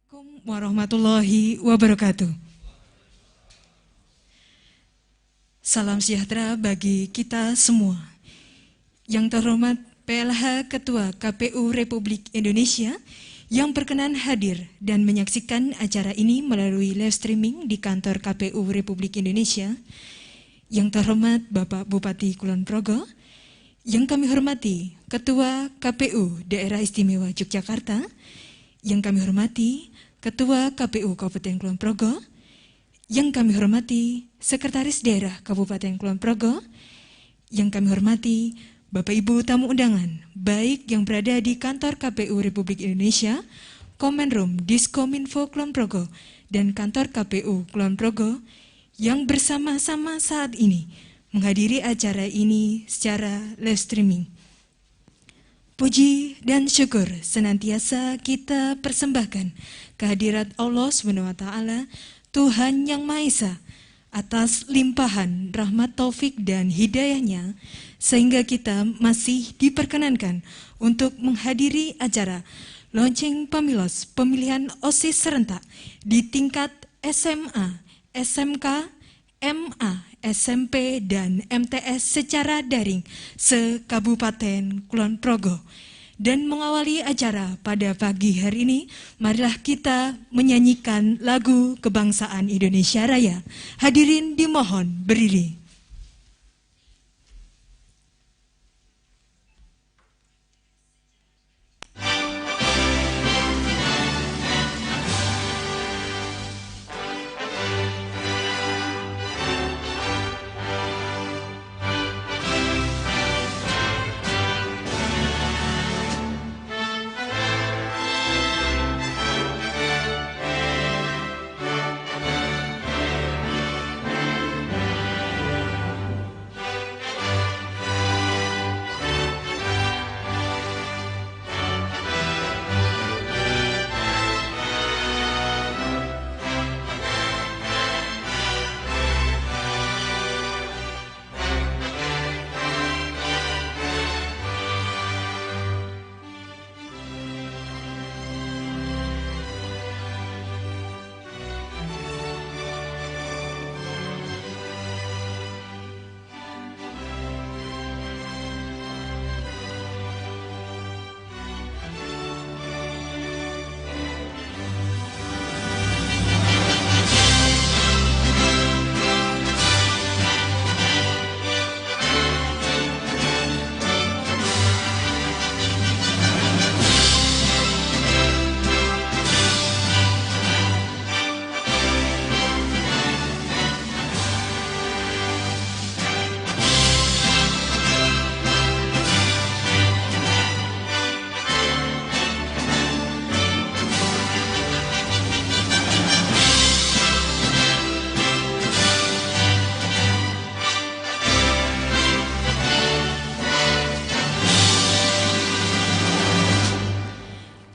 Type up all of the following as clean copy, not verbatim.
Assalamualaikum warahmatullahi wabarakatuh. Salam sejahtera bagi kita semua. Yang terhormat PLH Ketua KPU Republik Indonesia yang berkenan hadir dan menyaksikan acara ini melalui live streaming di kantor KPU Republik Indonesia. Yang terhormat Bapak Bupati Kulon Progo, yang kami hormati Ketua KPU Daerah Istimewa Yogyakarta, yang kami hormati Ketua KPU Kabupaten Kulon Progo, yang kami hormati Sekretaris Daerah Kabupaten Kulon Progo, yang kami hormati Bapak Ibu tamu undangan, baik yang berada di kantor KPU Republik Indonesia, Command Room Diskominfo Kulon Progo, dan kantor KPU Kulon Progo, yang bersama-sama saat ini menghadiri acara ini secara live streaming. Puji dan syukur senantiasa kita persembahkan kehadirat Allah SWT, Tuhan Yang Maha Esa, atas limpahan rahmat taufik dan hidayahnya, sehingga kita masih diperkenankan untuk menghadiri acara launching pemilos pemilihan OSIS serentak di tingkat SMA, SMK, MA, SMP, dan MTS secara daring se-Kabupaten Kulon Progo. Dan mengawali acara pada pagi hari ini, marilah kita menyanyikan lagu kebangsaan Indonesia Raya. Hadirin dimohon berdiri.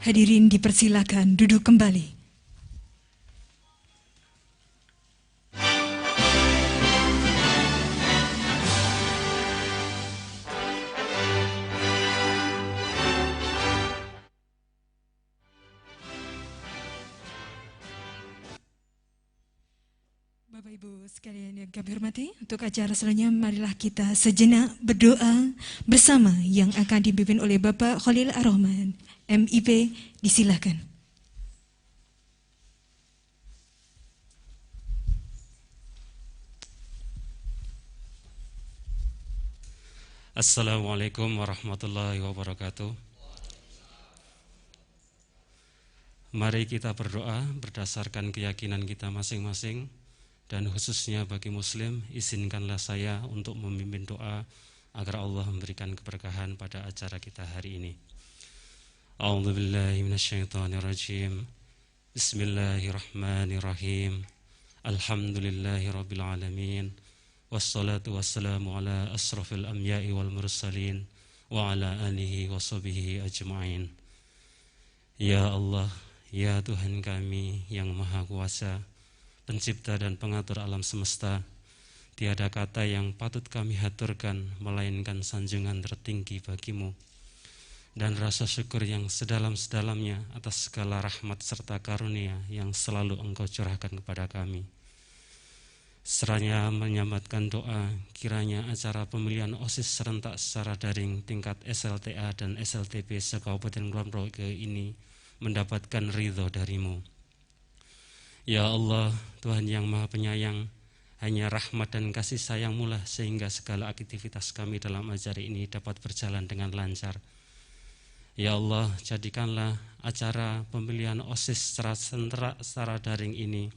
Hadirin dipersilakan duduk kembali. Bapak Ibu sekalian yang kami hormati, untuk acara selanjutnya marilah kita sejenak berdoa bersama yang akan dipimpin oleh Bapak Khalil Ar-Rahman, MIP, disilakan. Assalamualaikum warahmatullahi wabarakatuh. Mari kita berdoa berdasarkan keyakinan kita masing-masing, dan khususnya bagi Muslim, izinkanlah saya untuk memimpin doa agar Allah memberikan keberkahan pada acara kita hari ini. A'udzubillahi minasyaitonirrajim. Bismillahirrahmanirrahim. Alhamdulillahirabbil alamin. Wassalatu wassalamu ala asrafil anbiya'i wal mursalin wa ala alihi washabihi ajma'in. Ya Allah, ya Tuhan kami yang Maha Kuasa, Pencipta dan pengatur alam semesta, tiada kata yang patut kami haturkan melainkan sanjungan tertinggi bagimu. dan rasa syukur yang sedalam-sedalamnya atas segala rahmat serta karunia yang selalu Engkau curahkan kepada kami. Seraya menyambatkan doa, kiranya acara pemilihan OSIS serentak secara daring tingkat SLTA dan SLTP se-Kabupaten Kulon Progo ini mendapatkan ridho dari-Mu. Ya Allah, Tuhan yang Maha Penyayang, hanya rahmat dan kasih sayang-Mu lah sehingga segala aktivitas kami dalam acara ini dapat berjalan dengan lancar. Ya Allah, jadikanlah acara pemilihan OSIS secara daring ini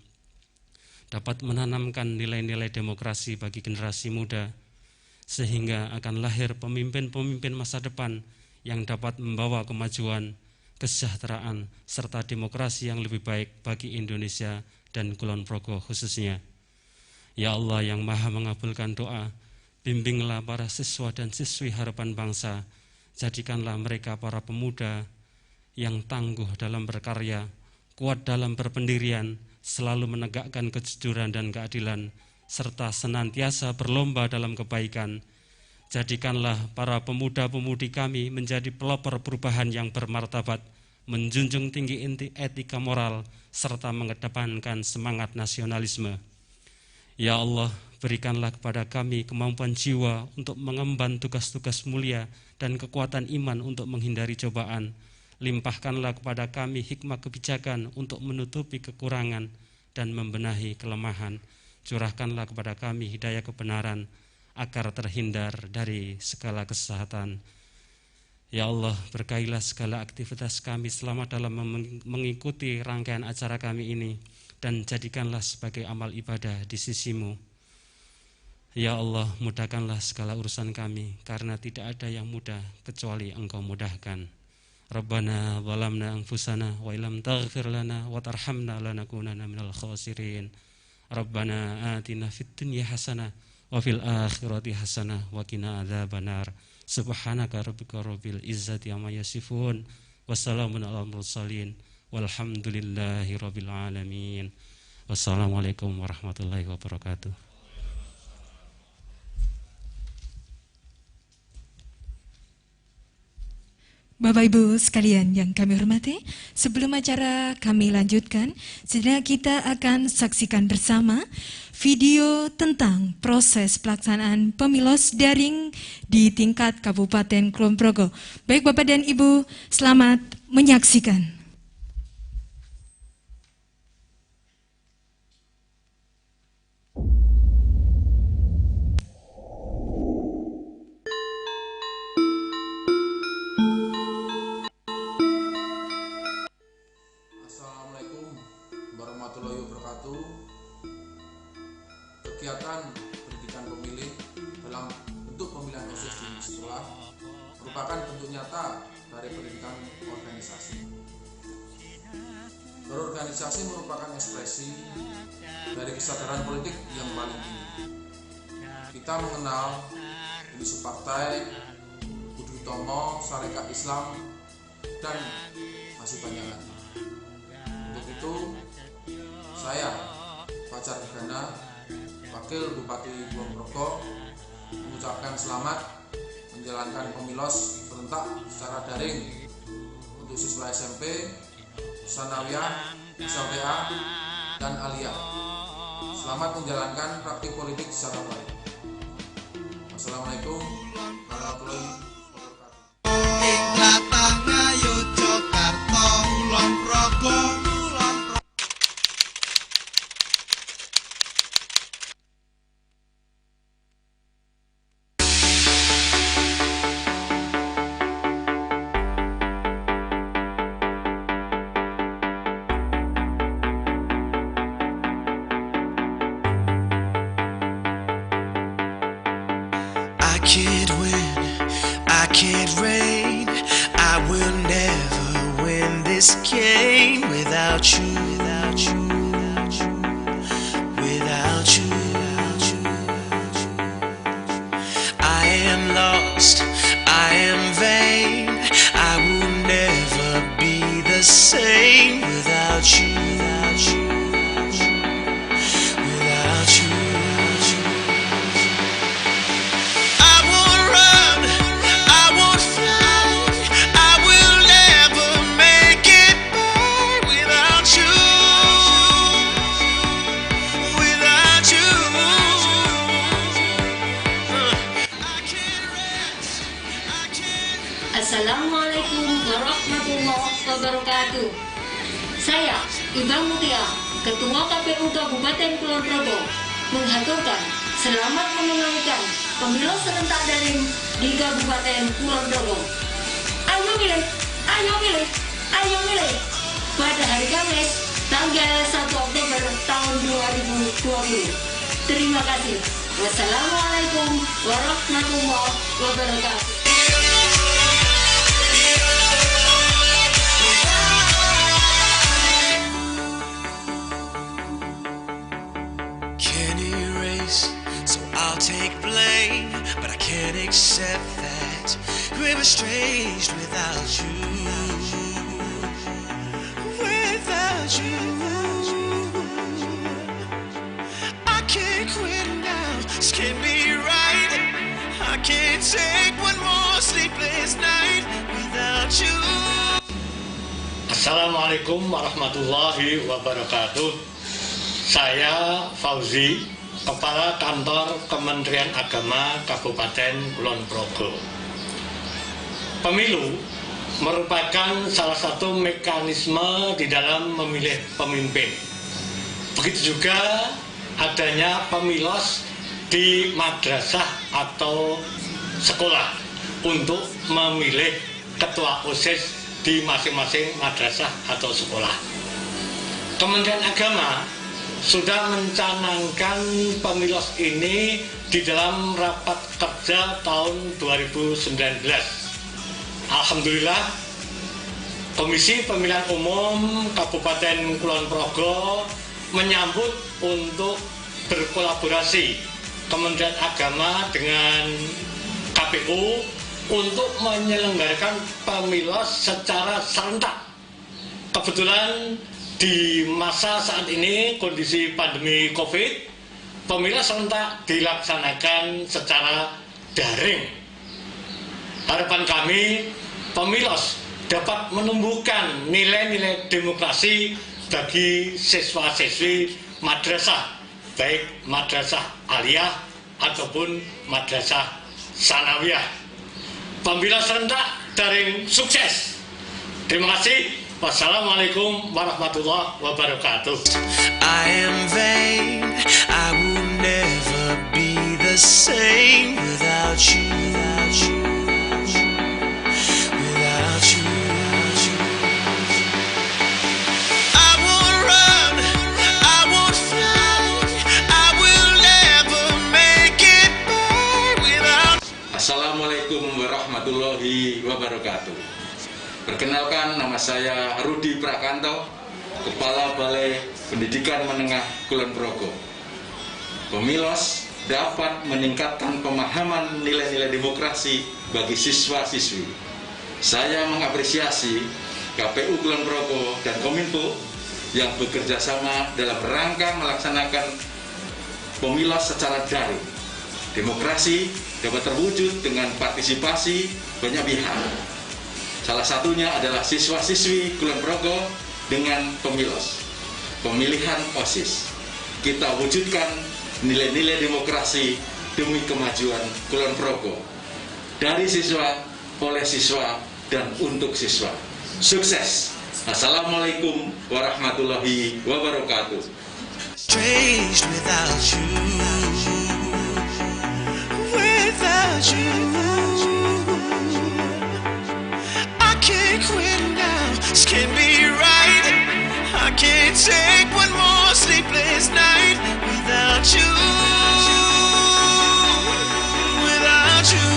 dapat menanamkan nilai-nilai demokrasi bagi generasi muda, sehingga akan lahir pemimpin-pemimpin masa depan yang dapat membawa kemajuan, kesejahteraan, serta demokrasi yang lebih baik bagi Indonesia dan Kulon Progo khususnya. Ya Allah yang Maha mengabulkan doa, bimbinglah para siswa dan siswi harapan bangsa, jadikanlah mereka para pemuda yang tangguh dalam berkarya, kuat dalam berpendirian, selalu menegakkan kejujuran dan keadilan, serta senantiasa berlomba dalam kebaikan. Jadikanlah para pemuda-pemudi kami menjadi pelopor perubahan yang bermartabat, menjunjung tinggi etika moral, serta mengedepankan semangat nasionalisme. Ya Allah, berikanlah kepada kami kemampuan jiwa untuk mengemban tugas-tugas mulia dan kekuatan iman untuk menghindari cobaan. Limpahkanlah kepada kami hikmah kebijakan untuk menutupi kekurangan dan membenahi kelemahan. Curahkanlah kepada kami hidayah kebenaran agar terhindar dari segala kesesatan. Ya Allah, berkailah segala aktivitas kami selama dalam mengikuti rangkaian acara kami ini, dan jadikanlah sebagai amal ibadah di sisi-Mu. Ya Allah, mudahkanlah segala urusan kami, karena tidak ada yang mudah kecuali Engkau mudahkan. Rabbana zalamna anfusana wa illam taghfir lana wa tarhamna lanakunanna minal khasirin. Rabbana atina fid dunya hasanah wa fil akhirati hasanah wa qina adzabannar. Subhanaka rabbika rabbil izzati amma yasifun. Wassalamun alal mursalin. Walhamdulillahi rabbil alamin. Wassalamualaikum warahmatullahi wabarakatuh. Bapak Ibu sekalian yang kami hormati, sebelum acara kami lanjutkan, sejenak kita akan saksikan bersama video tentang proses pelaksanaan pemilos daring di tingkat Kabupaten Kulon Progo. Baik Bapak dan Ibu, selamat menyaksikan. Kegiatan pendidikan pemilih dalam bentuk pemilihan OSIS di sekolah merupakan bentuk nyata dari pendidikan organisasi. Berorganisasi merupakan ekspresi dari kesadaran politik yang paling tinggi. Kita mengenal Indonesia Partai, Budi Utomo, Sarekat Islam, dan masih banyak lagi. Untuk itu, saya, Fajar Gana, Wakil Bupati Kulon Progo, mengucapkan selamat menjalankan pemilos serentak secara daring untuk siswa SMP, Sanawiyah, SLTA, dan Aliyah. Selamat menjalankan praktik politik secara baik. Wassalamualaikum warahmatullahi wabarakatuh. I wabarakatuh. Saya, Ibang Mutia, Ketua KPU Kabupaten Kulon Progo, menghaturkan selamat menunaikan pemilu serentak daring di Kabupaten Kulon Progo. Ayo milih, ayo milih, ayo milih. Pada hari Kamis, tanggal 1 Oktober tahun 2020. Terima kasih. Wassalamualaikum warahmatullahi wabarakatuh. Can't erase, so I'll take blame, but I can't accept that we're estranged without you. Without you, I can't quit now. This can't be right. I can't take one more sleepless night without you. Assalamualaikum warahmatullahi wabarakatuh. Saya Fauzi, Kepala Kantor Kementerian Agama Kabupaten Kulon Progo. Pemilu merupakan salah satu mekanisme di dalam memilih pemimpin. Begitu juga adanya pemilos di madrasah atau sekolah untuk memilih ketua OSIS di masing-masing madrasah atau sekolah. Kementerian Agama sudah mencanangkan pemilos ini di dalam rapat kerja tahun 2019. Alhamdulillah, Komisi Pemilihan Umum Kabupaten Kulon Progo menyambut untuk berkolaborasi Kementerian Agama dengan KPU untuk menyelenggarakan pemilos secara serentak. Kebetulan di masa saat ini kondisi pandemi COVID, pemilu serentak dilaksanakan secara daring. Harapan kami, pemilos dapat menumbuhkan nilai-nilai demokrasi bagi siswa-siswi madrasah, baik madrasah aliyah ataupun madrasah sanawiyah. Pemilu serentak daring sukses. Terima kasih. Wassalamualaikum warahmatullahi wabarakatuh. I am vain, I will never be the same without you, without you. I won't run, I won't fly, I will never make it by without. Assalamualaikum warahmatullahi wabarakatuh. Perkenalkan, nama saya Rudi Prakanto, Kepala Balai Pendidikan Menengah Kulon Progo. Pemilos dapat meningkatkan pemahaman nilai-nilai demokrasi bagi siswa-siswi. Saya mengapresiasi KPU Kulon Progo dan Kominfo yang bekerja sama dalam rangka melaksanakan pemilos secara daring. Demokrasi dapat terwujud dengan partisipasi banyak pihak. Salah satunya adalah siswa-siswi Kulon Progo dengan pemilos, pemilihan OSIS. Kita wujudkan nilai-nilai demokrasi demi kemajuan Kulon Progo. Dari siswa, oleh siswa, dan untuk siswa. Sukses! Assalamualaikum warahmatullahi wabarakatuh. Strange without you, without you. Can't quit now, this can't be right. I can't take one more sleepless night without you, without you.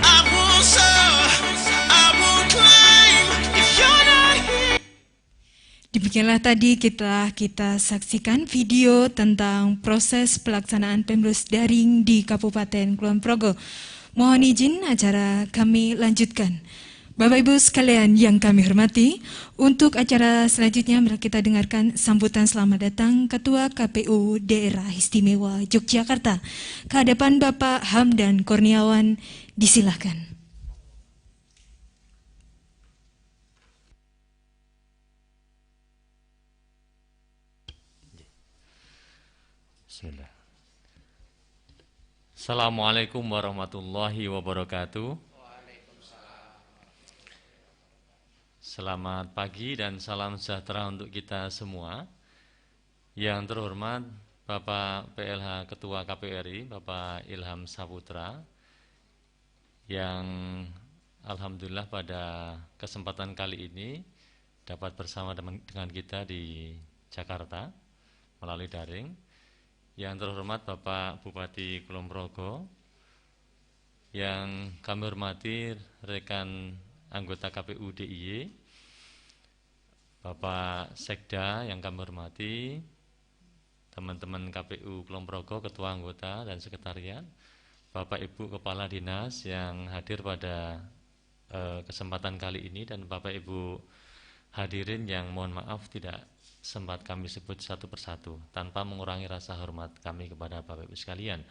I won't soar, I won't climb if you're not here. Demikianlah tadi kita saksikan video tentang proses pelaksanaan pemilu daring di Kabupaten Kulon Progo. Mohon izin acara kami lanjutkan. Bapak Ibu sekalian yang kami hormati, untuk acara selanjutnya mari kita dengarkan sambutan selamat datang Ketua KPU Daerah Istimewa Yogyakarta. Kehadapan Bapak Hamdan Kurniawan, disilahkan. Bismillah. Assalamualaikum warahmatullahi wabarakatuh. Selamat pagi dan salam sejahtera untuk kita semua. Yang terhormat Bapak PLH Ketua KPU RI, Bapak Ilham Saputra, yang alhamdulillah pada kesempatan kali ini dapat bersama dengan kita di Jakarta melalui daring. Yang terhormat Bapak Bupati Kulon Progo, yang kami hormati rekan anggota KPU DIY, Bapak Sekda yang kami hormati, teman-teman KPU Kulon Progo, ketua anggota dan sekretariat, Bapak Ibu Kepala Dinas yang hadir pada kesempatan kali ini, dan Bapak Ibu hadirin yang mohon maaf tidak sempat kami sebut satu persatu tanpa mengurangi rasa hormat kami kepada Bapak Ibu sekalian.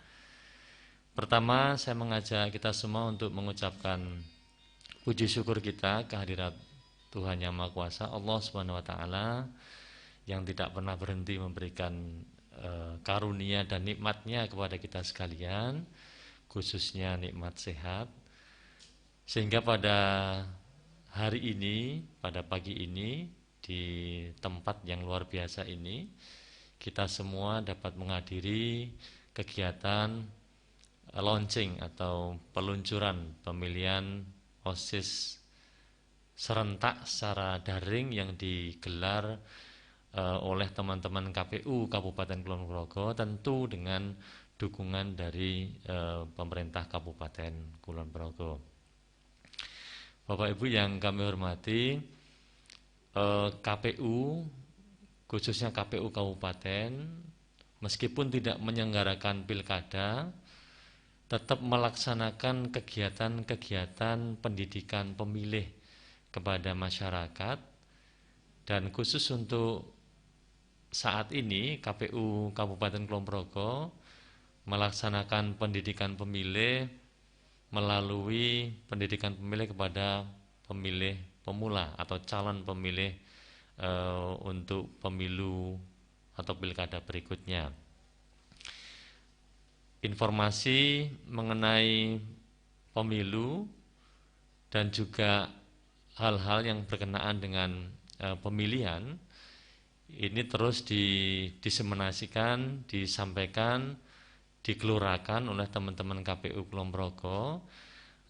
Pertama, saya mengajak kita semua untuk mengucapkan puji syukur kita kehadirat Tuhan Yang Maha Kuasa, Allah Subhanahu wa taala, yang tidak pernah berhenti memberikan karunia dan nikmatnya kepada kita sekalian, khususnya nikmat sehat, sehingga pada hari ini, pada pagi ini, di tempat yang luar biasa ini, kita semua dapat menghadiri kegiatan launching atau peluncuran pemilihan OSIS serentak secara daring yang digelar oleh teman-teman KPU Kabupaten Kulon Progo, tentu dengan dukungan dari pemerintah Kabupaten Kulon Progo. Bapak Ibu yang kami hormati, KPU, khususnya KPU Kabupaten, meskipun tidak menyelenggarakan pilkada, tetap melaksanakan kegiatan-kegiatan pendidikan pemilih kepada masyarakat. Dan khusus untuk saat ini KPU Kabupaten Kulon Progo melaksanakan pendidikan pemilih melalui pendidikan pemilih kepada pemilih pemula atau calon pemilih untuk pemilu atau pilkada berikutnya. Informasi mengenai pemilu dan juga hal-hal yang berkenaan dengan pemilihan ini terus diseminasikan, disampaikan, digelurakan oleh teman-teman KPU Kulon Progo,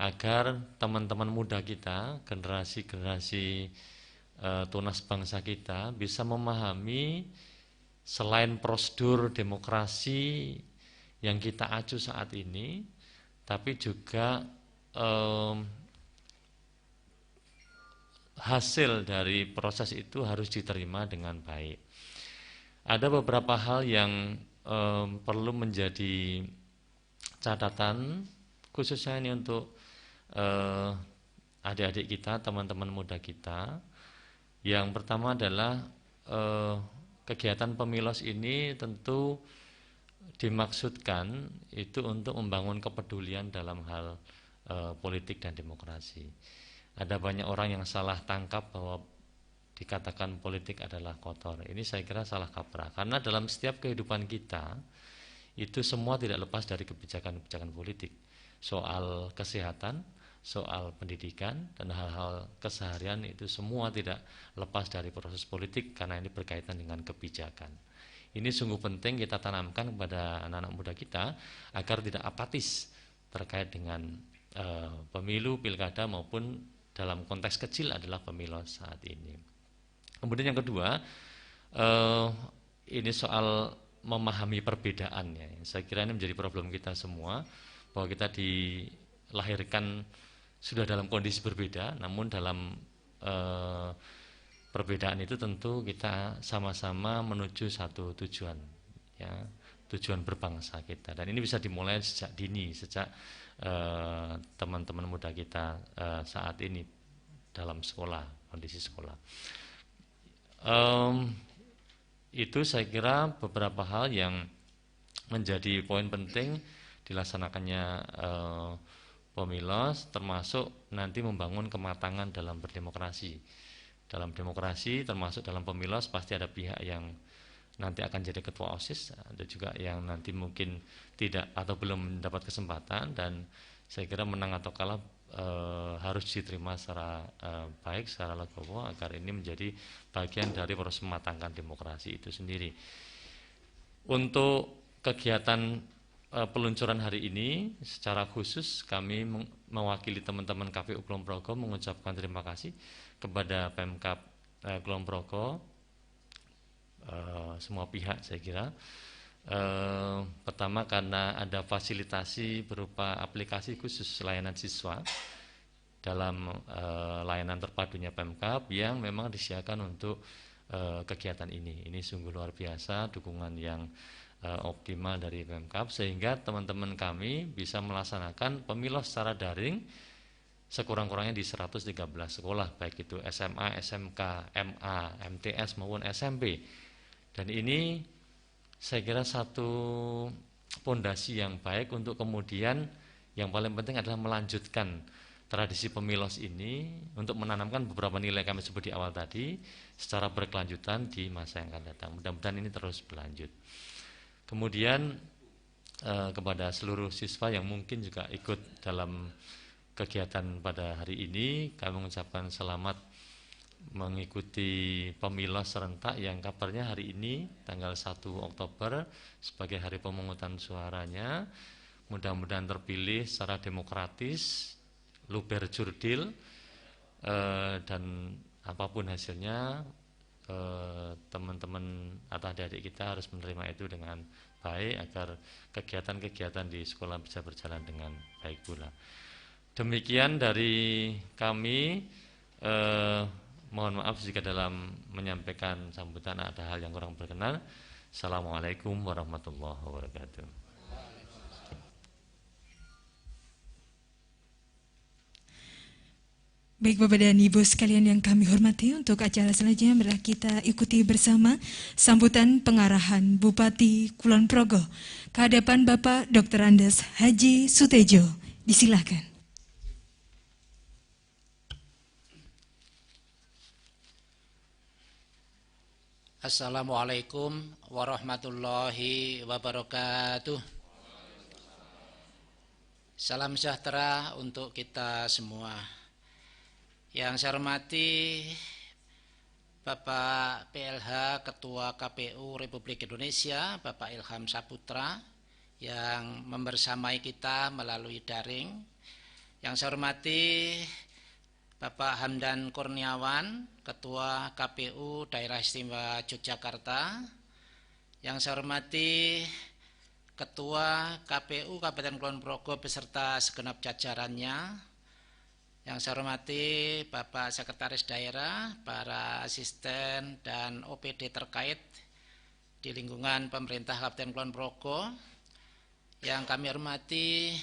agar teman-teman muda kita, generasi-generasi tunas bangsa kita bisa memahami selain prosedur demokrasi yang kita acu saat ini, tapi juga hasil dari proses itu harus diterima dengan baik. Ada beberapa hal yang perlu menjadi catatan, khususnya ini untuk adik-adik kita, teman-teman muda kita. Yang pertama adalah kegiatan pemilos ini tentu dimaksudkan itu untuk membangun kepedulian dalam hal politik dan demokrasi. Ada banyak orang yang salah tangkap bahwa dikatakan politik adalah kotor. Ini saya kira salah kaprah, karena dalam setiap kehidupan kita itu semua tidak lepas dari kebijakan-kebijakan politik. Soal kesehatan, soal pendidikan, dan hal-hal keseharian itu semua tidak lepas dari proses politik, karena ini berkaitan dengan kebijakan. Ini sungguh penting kita tanamkan kepada anak-anak muda kita agar tidak apatis terkait dengan pemilu, pilkada, maupun dalam konteks kecil adalah pemilu saat ini. Kemudian yang kedua, ini soal memahami perbedaannya. Saya kira ini menjadi problem kita semua, bahwa kita dilahirkan sudah dalam kondisi berbeda, namun dalam perbedaan itu tentu kita sama-sama menuju satu tujuan, ya, tujuan berbangsa kita. Dan ini bisa dimulai sejak dini, sejak teman-teman muda kita saat ini dalam sekolah, kondisi sekolah. Itu saya kira beberapa hal yang menjadi poin penting dilaksanakannya pemilos, termasuk nanti membangun kematangan dalam berdemokrasi. Dalam demokrasi termasuk dalam pemilos pasti ada pihak yang nanti akan jadi ketua OSIS, ada juga yang nanti mungkin tidak atau belum mendapat kesempatan, dan saya kira menang atau kalah harus diterima secara baik, secara legowo agar ini menjadi bagian dari proses mematangkan demokrasi itu sendiri. Untuk kegiatan peluncuran hari ini secara khusus kami mewakili teman-teman KPU Kulon Progo mengucapkan terima kasih kepada Pemkab Kulon Progo, semua pihak saya kira. Pertama karena ada fasilitasi berupa aplikasi khusus layanan siswa dalam layanan terpadunya Pemkab yang memang disediakan untuk kegiatan ini. Ini sungguh luar biasa dukungan yang optimal dari Pemkab sehingga teman-teman kami bisa melaksanakan pemilu secara daring sekurang-kurangnya di 113 sekolah, baik itu SMA, SMK, MA, MTS maupun SMP. Dan ini saya kira satu pondasi yang baik untuk kemudian yang paling penting adalah melanjutkan tradisi pemilos ini untuk menanamkan beberapa nilai kami sebut di awal tadi secara berkelanjutan di masa yang akan datang. Mudah-mudahan ini terus berlanjut. Kemudian kepada seluruh siswa yang mungkin juga ikut dalam kegiatan pada hari ini, kami mengucapkan selamat mengikuti pemilu serentak yang kabarnya hari ini tanggal 1 Oktober sebagai hari pemungutan suaranya. Mudah-mudahan terpilih secara demokratis, luber jurdil, dan apapun hasilnya teman-teman atau adik-adik kita harus menerima itu dengan baik agar kegiatan-kegiatan di sekolah bisa berjalan dengan baik pula. Demikian dari kami. Mohon maaf jika dalam menyampaikan sambutan ada hal yang kurang berkenan. Assalamualaikum warahmatullahi wabarakatuh. Baik Bapak dan Ibu sekalian yang kami hormati, untuk acara selanjutnya mari kita ikuti bersama sambutan pengarahan Bupati Kulon Progo ke hadapan Bapak Dr. Andes Haji Sutejo. Disilahkan. Assalamualaikum warahmatullahi wabarakatuh. Salam sejahtera untuk kita semua. Yang saya hormati Bapak PLH Ketua KPU Republik Indonesia, Bapak Ilham Saputra, yang membersamai kita melalui daring. Yang saya hormati Bapak Hamdan Kurniawan, Ketua KPU Daerah Istimewa Yogyakarta. Yang saya hormati Ketua KPU Kabupaten Kulon Progo beserta segenap jajarannya. Yang saya hormati Bapak Sekretaris Daerah, para asisten dan OPD terkait di lingkungan pemerintah Kabupaten Kulon Progo. Yang kami hormati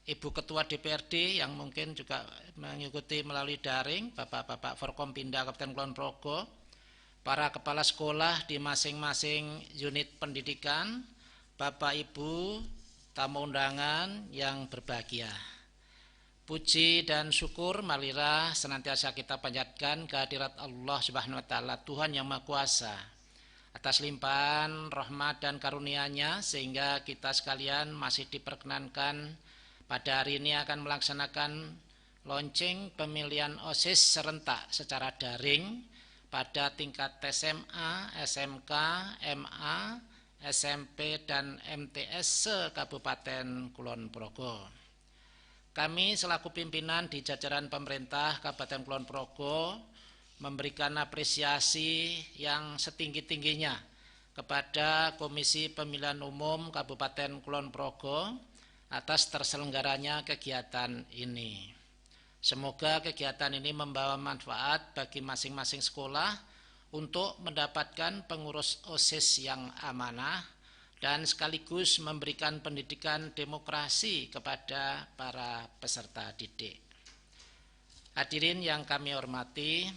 Ibu Ketua DPRD yang mungkin juga mengikuti melalui daring, Bapak-Bapak Forkompinda Kabupaten Kulon Progo, para kepala sekolah di masing-masing unit pendidikan, Bapak Ibu, tamu undangan yang berbahagia. Puji dan syukur marilah senantiasa kita panjatkan kehadirat Allah Subhanahu wa taala, Tuhan yang Maha Kuasa, atas limpahan rahmat dan karunia-Nya sehingga kita sekalian masih diperkenankan pada hari ini akan melaksanakan launching pemilihan OSIS serentak secara daring pada tingkat SMA, SMK, MA, SMP, dan MTS se-Kabupaten Kulon Progo. Kami selaku pimpinan di jajaran pemerintah Kabupaten Kulon Progo memberikan apresiasi yang setinggi-tingginya kepada Komisi Pemilihan Umum Kabupaten Kulon Progo atas terselenggaranya kegiatan ini. Semoga kegiatan ini membawa manfaat bagi masing-masing sekolah untuk mendapatkan pengurus OSIS yang amanah dan sekaligus memberikan pendidikan demokrasi kepada para peserta didik. Hadirin yang kami hormati,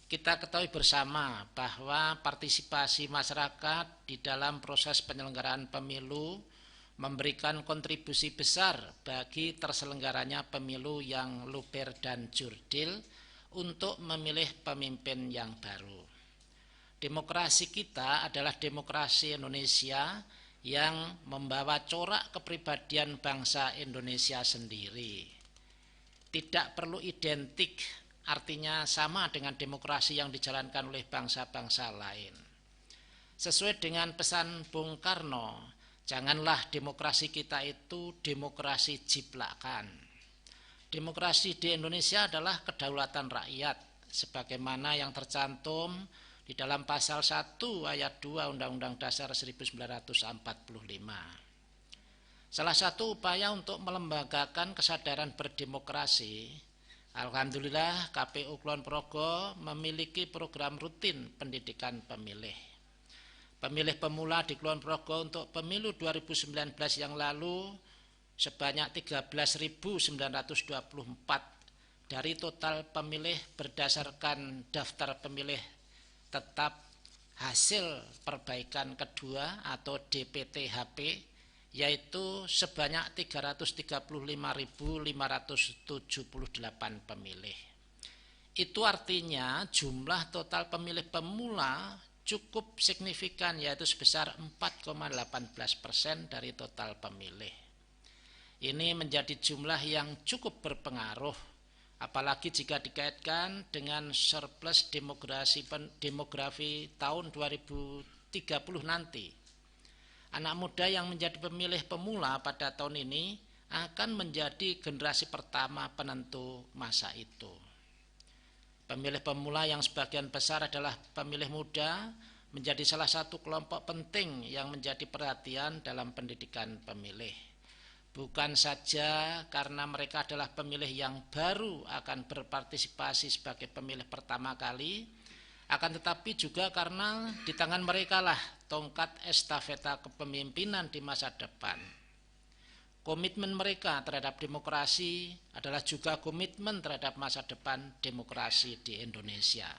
kita ketahui bersama bahwa partisipasi masyarakat di dalam proses penyelenggaraan pemilu memberikan kontribusi besar bagi terselenggaranya pemilu yang luber dan jurdil untuk memilih pemimpin yang baru. Demokrasi kita adalah demokrasi Indonesia yang membawa corak kepribadian bangsa Indonesia sendiri. Tidak perlu identik, artinya sama dengan demokrasi yang dijalankan oleh bangsa-bangsa lain. Sesuai dengan pesan Bung Karno, janganlah demokrasi kita itu demokrasi jiplakan. Demokrasi di Indonesia adalah kedaulatan rakyat, sebagaimana yang tercantum di dalam pasal 1 ayat 2 Undang-Undang Dasar 1945. Salah satu upaya untuk melembagakan kesadaran berdemokrasi, alhamdulillah KPU Kulon Progo memiliki program rutin pendidikan pemilih. Pemilih pemula di Kulon Progo untuk pemilu 2019 yang lalu sebanyak 13.924 dari total pemilih berdasarkan daftar pemilih tetap hasil perbaikan kedua atau DPT-HP, yaitu sebanyak 335.578 pemilih. Itu artinya jumlah total pemilih pemula cukup signifikan, yaitu sebesar 4,18% dari total pemilih. Ini menjadi jumlah yang cukup berpengaruh, apalagi jika dikaitkan dengan surplus demografi tahun 2030 nanti. Anak muda yang menjadi pemilih pemula pada tahun ini akan menjadi generasi pertama penentu masa itu. Pemilih pemula yang sebagian besar adalah pemilih muda menjadi salah satu kelompok penting yang menjadi perhatian dalam pendidikan pemilih. Bukan saja karena mereka adalah pemilih yang baru akan berpartisipasi sebagai pemilih pertama kali, akan tetapi juga karena di tangan mereka lah tongkat estafeta kepemimpinan di masa depan. Komitmen mereka terhadap demokrasi adalah juga komitmen terhadap masa depan demokrasi di Indonesia.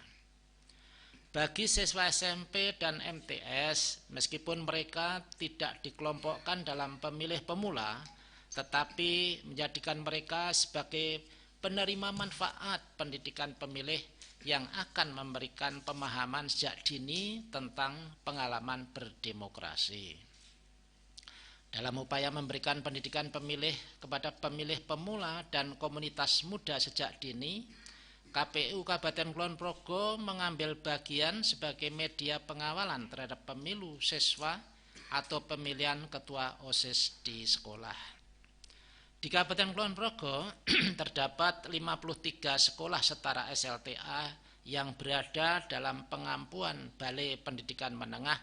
Bagi siswa SMP dan MTS, meskipun mereka tidak dikelompokkan dalam pemilih pemula, tetapi menjadikan mereka sebagai penerima manfaat pendidikan pemilih yang akan memberikan pemahaman sejak dini tentang pengalaman berdemokrasi. Dalam upaya memberikan pendidikan pemilih kepada pemilih pemula dan komunitas muda sejak dini, KPU Kabupaten Kulon Progo mengambil bagian sebagai media pengawalan terhadap pemilu siswa atau pemilihan ketua OSIS di sekolah. Di Kabupaten Kulon Progo terdapat 53 sekolah setara SLTA yang berada dalam pengampuan Balai Pendidikan Menengah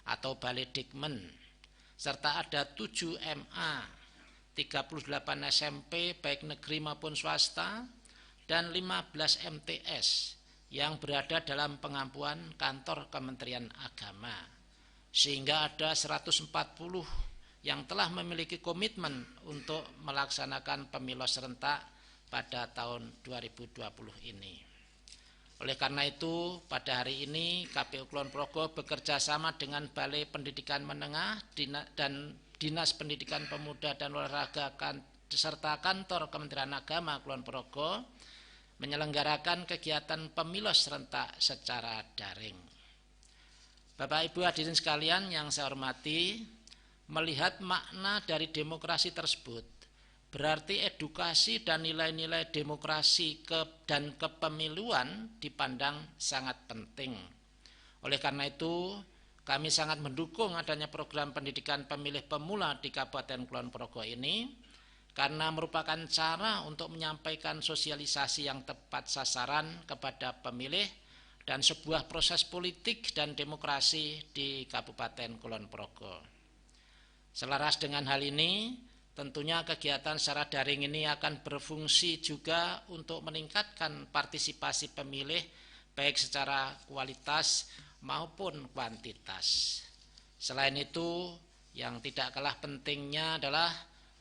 atau Balai Dikmen, serta ada 7 MA, 38 SMP baik negeri maupun swasta, dan 15 MTS yang berada dalam pengampuan kantor Kementerian Agama, sehingga ada 140 yang telah memiliki komitmen untuk melaksanakan pemilu serentak pada tahun 2020 ini. Oleh karena itu, pada hari ini KPU Kulon Progo bekerja sama dengan Balai Pendidikan Menengah dan Dinas Pendidikan Pemuda dan Olahraga serta kantor Kementerian Agama Kulon Progo menyelenggarakan kegiatan pemilu serentak secara daring. Bapak Ibu hadirin sekalian yang saya hormati, melihat makna dari demokrasi tersebut, berarti edukasi dan nilai-nilai demokrasi dan kepemiluan dipandang sangat penting. Oleh karena itu, kami sangat mendukung adanya program pendidikan pemilih pemula di Kabupaten Kulon Progo ini, karena merupakan cara untuk menyampaikan sosialisasi yang tepat sasaran kepada pemilih dan sebuah proses politik dan demokrasi di Kabupaten Kulon Progo. Selaras dengan hal ini, tentunya kegiatan secara daring ini akan berfungsi juga untuk meningkatkan partisipasi pemilih baik secara kualitas maupun kuantitas. Selain itu, yang tidak kalah pentingnya adalah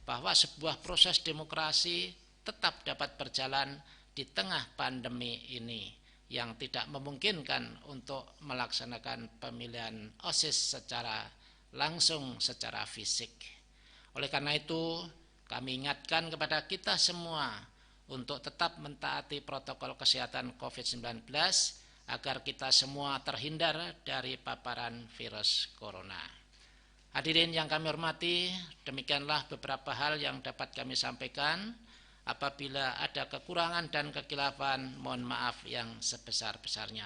bahwa sebuah proses demokrasi tetap dapat berjalan di tengah pandemi ini yang tidak memungkinkan untuk melaksanakan pemilihan OSIS secara langsung secara fisik. Oleh karena itu, kami ingatkan kepada kita semua untuk tetap mentaati protokol kesehatan COVID-19 agar kita semua terhindar dari paparan virus corona. Hadirin yang kami hormati, demikianlah beberapa hal yang dapat kami sampaikan. Apabila ada kekurangan dan kekilafan, mohon maaf yang sebesar-besarnya.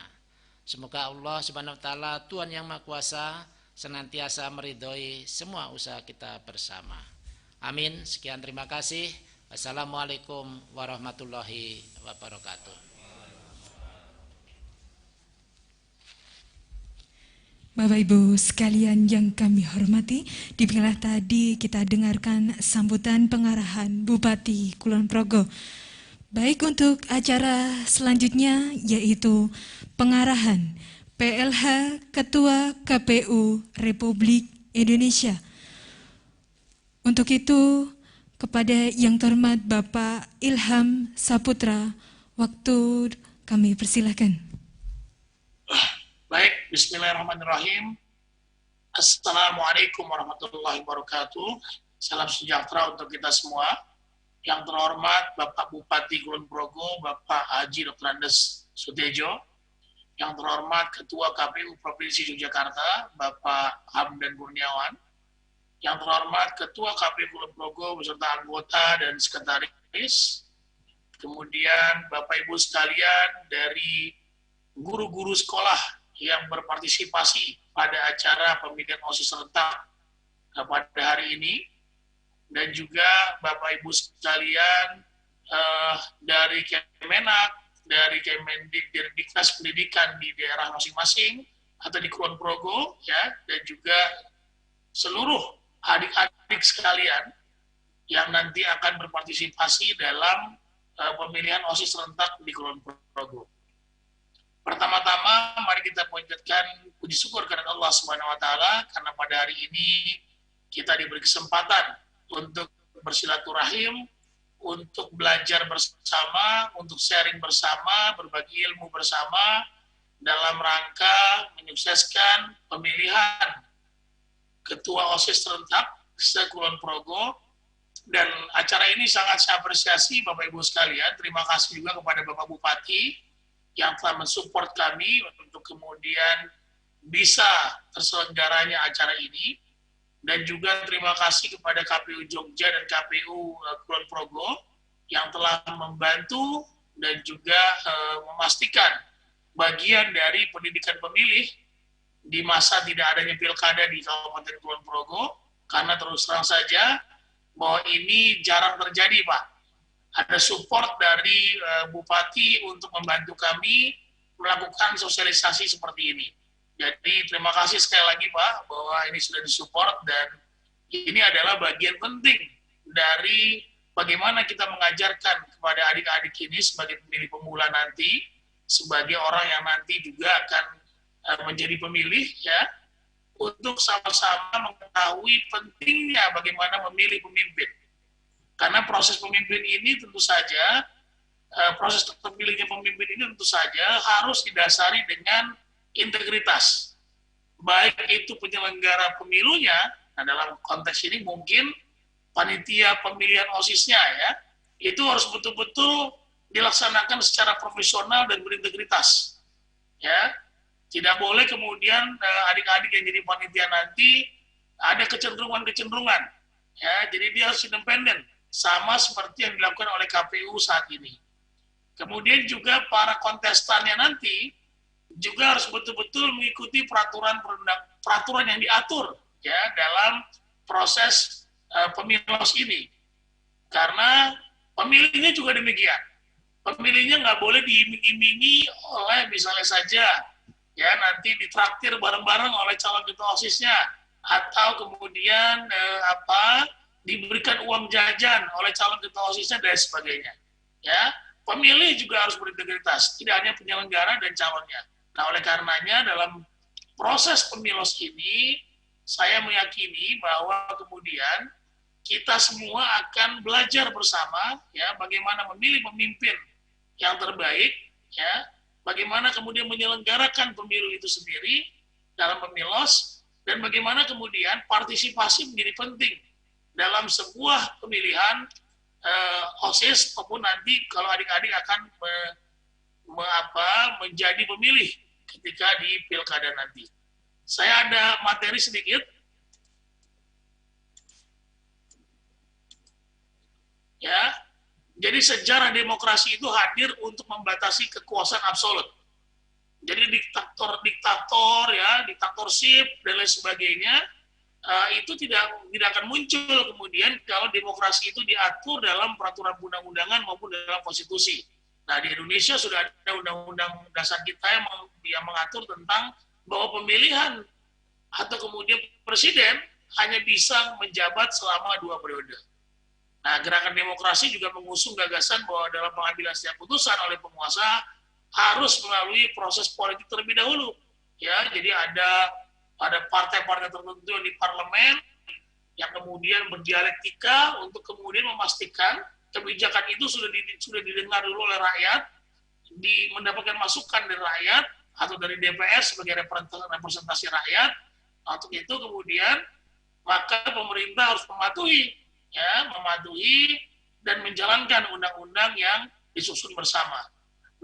Semoga Allah Subhanahu wa taala, Tuhan yang Maha Kuasa, senantiasa meridhoi semua usaha kita bersama. Amin. Sekian, terima kasih. Wassalamualaikum warahmatullahi wabarakatuh. Bapak Ibu sekalian yang kami hormati, demikianlah tadi kita dengarkan sambutan pengarahan Bupati Kulon Progo. Baik, untuk acara selanjutnya yaitu pengarahan PLH Ketua KPU Republik Indonesia. Untuk itu, kepada yang terhormat Bapak Ilham Saputra, waktu kami persilakan. Baik, bismillahirrahmanirrahim. Assalamualaikum warahmatullahi wabarakatuh. Salam sejahtera untuk kita semua. Yang terhormat Bapak Bupati Kulon Progo, Bapak Haji Dr. Andes Sutejo. Yang terhormat Ketua KPU Provinsi Yogyakarta, Bapak Hamdan Kurniawan. Yang terhormat Ketua KPU Kulon Progo beserta anggota dan sekretaris. Kemudian Bapak Ibu sekalian dari guru-guru sekolah yang berpartisipasi pada acara pemilihan OSIS serentak pada hari ini, dan juga Bapak Ibu sekalian dari Kemenak, dari Kemendiknas Pendidikan di daerah masing-masing atau di Kulon Progo, ya, dan juga seluruh adik-adik sekalian yang nanti akan berpartisipasi dalam pemilihan OSIS serentak di Kulon Progo. Pertama-tama, mari kita panjatkan puji syukur kepada Allah Subhanahu wa taala karena pada hari ini kita diberi kesempatan untuk bersilaturahim, untuk belajar bersama, untuk sharing bersama, berbagi ilmu bersama dalam rangka menyukseskan pemilihan Ketua OSIS serentak se-Kulon Progo. Dan acara ini sangat saya apresiasi Bapak Ibu sekalian. Terima kasih juga kepada Bapak Bupati yang telah mensupport kami untuk kemudian bisa terselenggaranya acara ini. Dan juga terima kasih kepada KPU Jogja dan KPU Kulon Progo yang telah membantu dan juga memastikan bagian dari pendidikan pemilih di masa tidak adanya pilkada di Kabupaten Kulon Progo, karena terus terang saja bahwa ini jarang terjadi, Pak. Ada support dari Bupati untuk membantu kami melakukan sosialisasi seperti ini. Jadi terima kasih sekali lagi Pak bahwa ini sudah disupport, dan ini adalah bagian penting dari bagaimana kita mengajarkan kepada adik-adik ini sebagai pemilih pemula nanti, sebagai orang yang nanti juga akan menjadi pemilih, ya, untuk sama-sama mengetahui pentingnya bagaimana memilih pemimpin. Karena proses pemimpin ini tentu saja, proses terpilihnya pemimpin ini tentu saja harus didasari dengan integritas. Baik itu penyelenggara pemilunya, nah dalam konteks ini mungkin panitia pemilihan OSIS-nya, ya, itu harus betul-betul dilaksanakan secara profesional dan berintegritas. Ya, tidak boleh kemudian adik-adik yang jadi panitia nanti ada kecenderungan-kecenderungan. Ya, jadi dia harus independen, sama seperti yang dilakukan oleh KPU saat ini. Kemudian juga para kontestannya nanti juga harus betul-betul mengikuti peraturan yang diatur, ya, dalam proses pemilos ini. Karena pemilihnya juga demikian. Pemilihnya nggak boleh diiming-imingi oleh misalnya saja, ya, nanti ditraktir bareng-bareng oleh calon ketua OSIS-nya, atau kemudian diberikan uang jajan oleh calon ketua OSIS-nya dan sebagainya. Ya, pemilih juga harus berintegritas, tidak hanya penyelenggara dan calonnya. Nah, oleh karenanya dalam proses pemilos ini, saya meyakini bahwa kemudian kita semua akan belajar bersama, ya, bagaimana memilih pemimpin yang terbaik, ya, bagaimana kemudian menyelenggarakan pemilu itu sendiri dalam pemilos, dan bagaimana kemudian partisipasi menjadi penting dalam sebuah pemilihan OSIS, maupun nanti kalau adik-adik akan menjadi pemilih ketika di pilkada nanti. Saya ada materi sedikit Ya, jadi sejarah demokrasi itu hadir untuk membatasi kekuasaan absolut. Jadi diktator ya, diktatorship dan lain sebagainya itu tidak akan muncul kemudian kalau demokrasi itu diatur dalam peraturan undang-undangan maupun dalam konstitusi. Nah, di Indonesia sudah ada undang-undang dasar kita yang mengatur tentang bahwa pemilihan atau kemudian presiden hanya bisa menjabat selama 2 periode. Nah, gerakan demokrasi juga mengusung gagasan bahwa dalam pengambilan setiap putusan oleh penguasa harus melalui proses politik terlebih dahulu. Ya, jadi ada partai-partai tertentu di parlemen yang kemudian berdialektika untuk kemudian memastikan kebijakan itu sudah didengar dulu oleh rakyat, mendapatkan masukan dari rakyat atau dari DPR sebagai representasi rakyat. Untuk itu kemudian maka pemerintah harus mematuhi dan menjalankan undang-undang yang disusun bersama.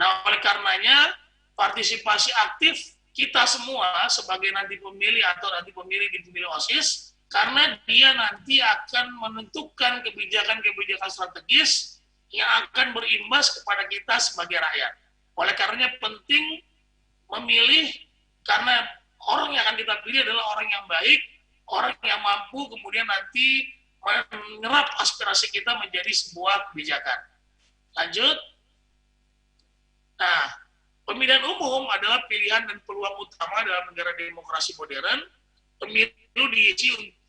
Nah, oleh karenanya partisipasi aktif kita semua sebagai nanti pemilih atau nanti pemilih di pemilih OSIS, karena dia nanti akan menentukan kebijakan-kebijakan strategis yang akan berimbas kepada kita sebagai rakyat. Oleh karenanya penting memilih, karena orang yang akan kita pilih adalah orang yang baik, orang yang mampu kemudian nanti menyerap aspirasi kita menjadi sebuah kebijakan. Lanjut. Nah, pemilihan umum adalah pilihan dan peluang utama dalam negara demokrasi modern. Pemilu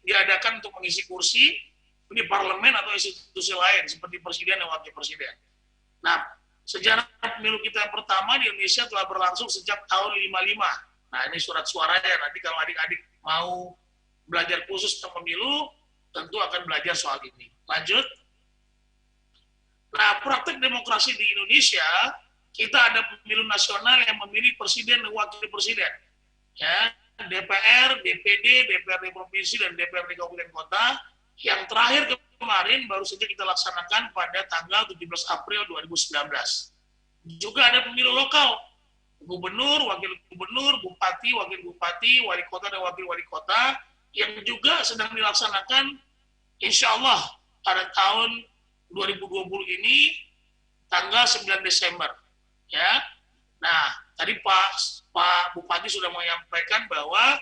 diadakan untuk mengisi kursi di parlemen atau institusi lain seperti presiden dan wakil presiden. Nah, sejarah pemilu kita yang pertama di Indonesia telah berlangsung sejak tahun 55. Nah, ini surat suaranya. Nanti kalau adik-adik mau belajar khusus tentang pemilu, tentu akan belajar soal ini. Lanjut. Nah, praktek demokrasi di Indonesia, kita ada pemilu nasional yang memilih presiden dan wakil presiden. Ya, DPR, DPD, DPRD provinsi, dan DPRD kabupaten kota. Yang terakhir kemarin baru saja kita laksanakan pada tanggal 17 April 2019. Juga ada pemilu lokal, gubernur, wakil gubernur, bupati, wakil bupati, wali kota, dan wakil wali kota, yang juga sedang dilaksanakan insya Allah pada tahun 2020 ini tanggal 9 Desember. Ya, nah tadi Pak Bupati sudah menyampaikan bahwa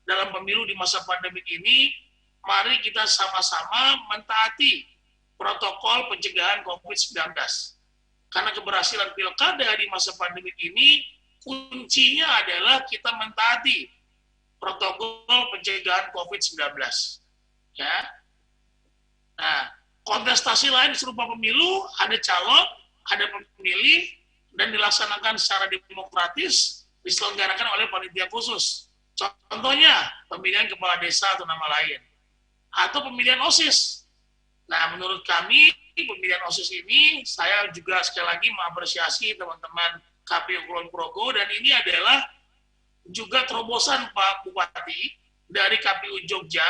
dalam pemilu di masa pandemi ini, mari kita sama-sama mentaati protokol pencegahan COVID-19. Karena keberhasilan pilkada di masa pandemi ini, kuncinya adalah kita mentaati protokol pencegahan COVID-19. Ya, nah kontestasi lain serupa pemilu, ada calon, ada pemilih, dan dilaksanakan secara demokratis, diselenggarakan oleh panitia khusus. Contohnya, pemilihan kepala desa atau nama lain. Atau pemilihan OSIS. Nah, menurut kami, pemilihan OSIS ini, saya juga sekali lagi mengapresiasi teman-teman KPU Kulon Progo, dan ini adalah juga terobosan Pak Bupati dari KPU Jogja,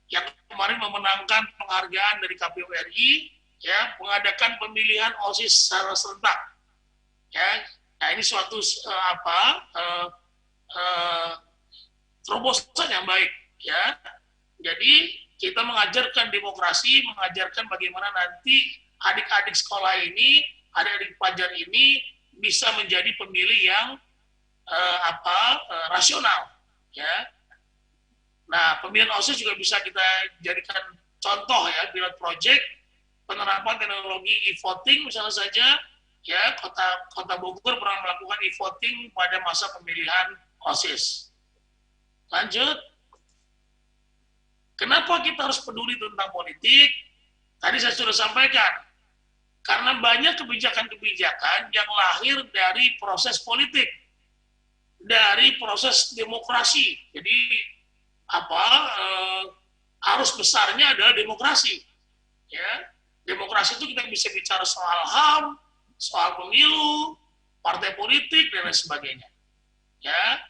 yang kemarin memenangkan penghargaan dari KPU RI, ya, mengadakan pemilihan OSIS secara serentak. Ya, nah ini suatu terobosan yang baik, ya. Jadi kita mengajarkan demokrasi, mengajarkan bagaimana nanti adik-adik sekolah ini, adik-adik pelajar ini bisa menjadi pemilih yang rasional, ya. Nah, pemilihan OSIS juga bisa kita jadikan contoh, ya, pilot project penerapan teknologi e-voting misalnya saja. Ya, Kota Bogor pernah melakukan e-voting pada masa pemilihan OSIS. Lanjut. Kenapa kita harus peduli tentang politik? Tadi saya sudah sampaikan. Karena banyak kebijakan-kebijakan yang lahir dari proses politik, dari proses demokrasi. Jadi arus besarnya adalah demokrasi. Ya, demokrasi itu kita bisa bicara soal HAM, soal pemilu, partai politik, dan lain sebagainya. Ya,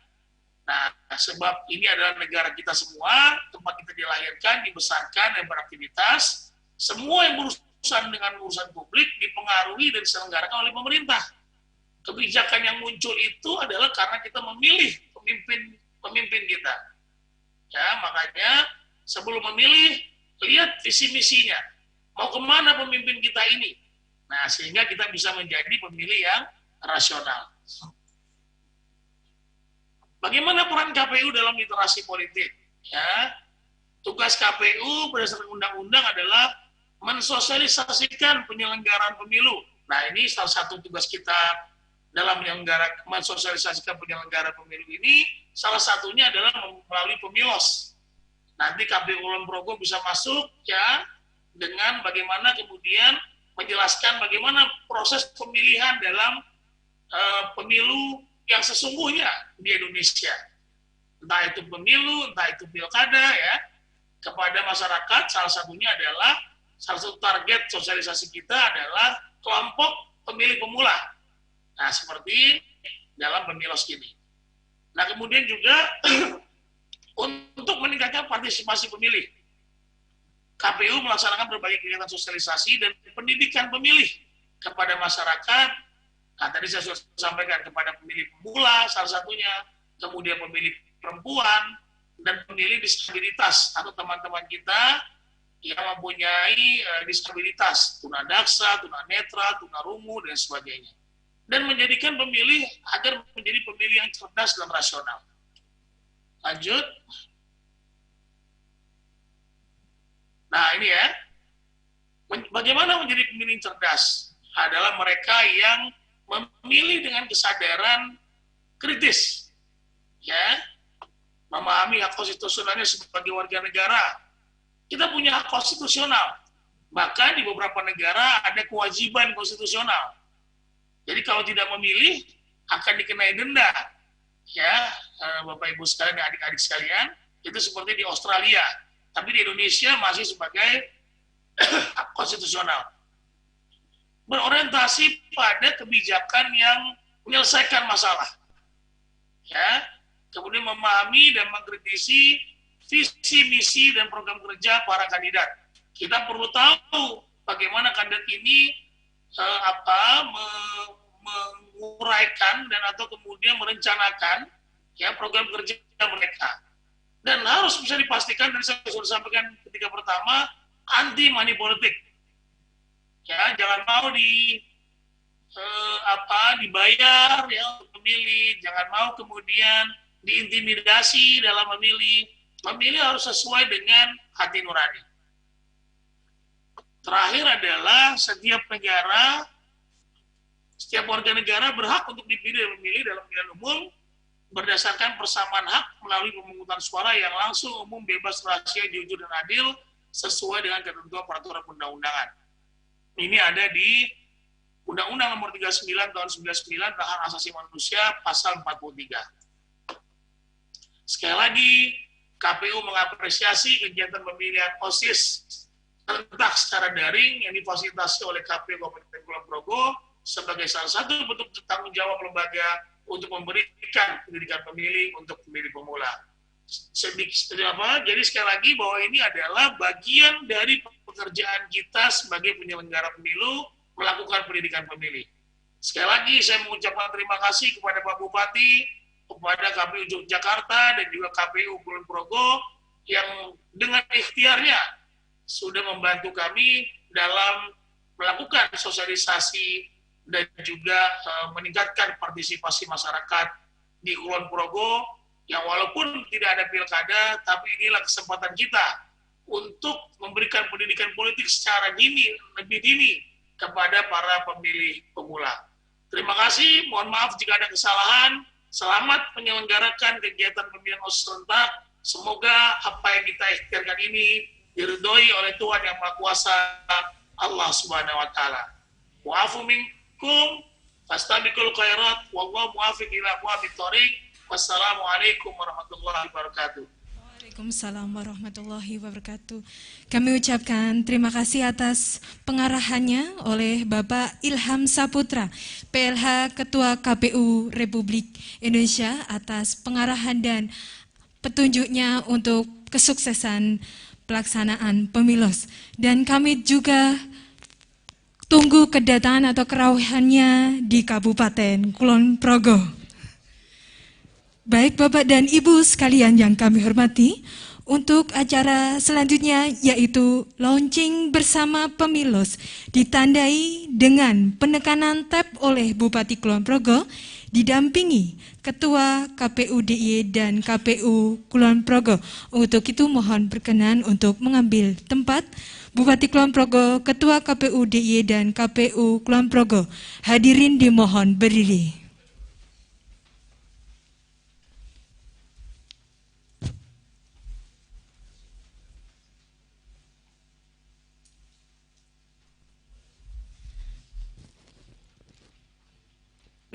nah sebab ini adalah negara kita semua, tempat kita dilahirkan, dibesarkan, dan beraktivitas. Semua yang berurusan dengan urusan publik dipengaruhi dan diselenggarakan oleh pemerintah. Kebijakan yang muncul itu adalah karena kita memilih pemimpin kita. Ya, makanya sebelum memilih, lihat visi misinya. mau kemana pemimpin kita ini. Nah, sehingga kita bisa menjadi pemilih yang rasional. Bagaimana peran KPU dalam literasi politik? Ya, tugas KPU berdasarkan undang-undang adalah mensosialisasikan penyelenggaraan pemilu. Nah, ini salah satu tugas kita dalam mensosialisasikan penyelenggaraan pemilu ini, salah satunya adalah melalui pemilos. Nanti KPU Kulon Progo bisa masuk ya dengan bagaimana kemudian menjelaskan bagaimana proses pemilihan dalam pemilu yang sesungguhnya di Indonesia. Entah itu pemilu, entah itu pilkada ya, kepada masyarakat salah satunya adalah, salah satu target sosialisasi kita adalah kelompok pemilih pemula. Nah, seperti dalam pemilos ini. Nah, kemudian juga untuk meningkatkan partisipasi pemilih, KPU melaksanakan berbagai kegiatan sosialisasi dan pendidikan pemilih kepada masyarakat. Nah, tadi saya sudah sampaikan kepada pemilih pemula salah satunya, kemudian pemilih perempuan, dan pemilih disabilitas atau teman-teman kita yang mempunyai disabilitas, tunadaksa, tunanetra, tunarungu, dan sebagainya. Dan menjadikan pemilih agar menjadi pemilih yang cerdas dan rasional. Lanjut. Nah, ini ya. Bagaimana menjadi pemilih cerdas? Adalah mereka yang memilih dengan kesadaran kritis, ya, memahami hak konstitusionalnya sebagai warga negara. Kita punya hak konstitusional, bahkan di beberapa negara ada kewajiban konstitusional. Jadi kalau tidak memilih akan dikenai denda, ya, Bapak Ibu sekalian dan adik-adik sekalian, itu seperti di Australia, tapi di Indonesia masih sebagai hak konstitusional. Berorientasi pada kebijakan yang menyelesaikan masalah, ya, kemudian memahami dan mengkritisi visi, misi, dan program kerja para kandidat. Kita perlu tahu bagaimana kandidat ini menguraikan dan atau kemudian merencanakan ya program kerja mereka. Dan harus bisa dipastikan, dari saya sudah sampaikan ketika pertama, anti money politik. Ya, jangan mau dibayar ya untuk memilih, jangan mau kemudian diintimidasi dalam memilih. Memilih harus sesuai dengan hati nurani. Terakhir adalah setiap warga negara berhak untuk dipilih dan memilih dalam pemilihan umum berdasarkan persamaan hak melalui pemungutan suara yang langsung, umum, bebas, rahasia, jujur, dan adil sesuai dengan ketentuan peraturan undang-undangan. Ini ada di Undang-Undang Nomor 39 Tahun 99 tentang Hak Asasi Manusia Pasal 43. Sekali lagi, KPU mengapresiasi kegiatan pemilihan OSIS serentak secara daring yang difasilitasi oleh KPU Kabupaten Kulon Progo sebagai salah satu bentuk tanggung jawab lembaga untuk memberikan pendidikan pemilih untuk pemilih pemula. Jadi sekali lagi bahwa ini adalah bagian dari pekerjaan kita sebagai penyelenggara pemilu melakukan pendidikan pemilih. Sekali lagi saya mengucapkan terima kasih kepada Pak Bupati, kepada KPU Yogyakarta dan juga KPU Kulon Progo yang dengan ikhtiarnya sudah membantu kami dalam melakukan sosialisasi dan juga meningkatkan partisipasi masyarakat di Kulon Progo yang walaupun tidak ada pilkada, tapi inilah kesempatan kita untuk memberikan pendidikan politik secara lebih dini kepada para pemilih pemula. Terima kasih, mohon maaf jika ada kesalahan. Selamat menyelenggarakan kegiatan pemilihan OSIS serentak. Semoga apa yang kita ikhtiarkan ini diridhoi oleh Tuhan Yang Maha Kuasa, Allah Subhanahu wa taala. Wa'afu minkum fastabiqul khairat wallahu muwaffiq ila aqwamit thoriq. Wassalamualaikum warahmatullahi wabarakatuh. Waalaikumsalam warahmatullahi wabarakatuh. Kami ucapkan terima kasih atas pengarahannya oleh Bapak Ilham Saputra, PLH Ketua KPU Republik Indonesia, atas pengarahan dan petunjuknya untuk kesuksesan pelaksanaan pemilos. Dan kami juga tunggu kedatangan atau kerawahannya di Kabupaten Kulon Progo. Baik Bapak dan Ibu sekalian yang kami hormati, Untuk acara selanjutnya yaitu launching bersama Pemilos ditandai dengan penekanan tab oleh Bupati Kulon Progo didampingi Ketua KPU DIY dan KPU Kulon Progo. Untuk itu mohon berkenan untuk mengambil tempat Bupati Kulon Progo, Ketua KPU DIY dan KPU Kulon Progo. Hadirin dimohon berdiri.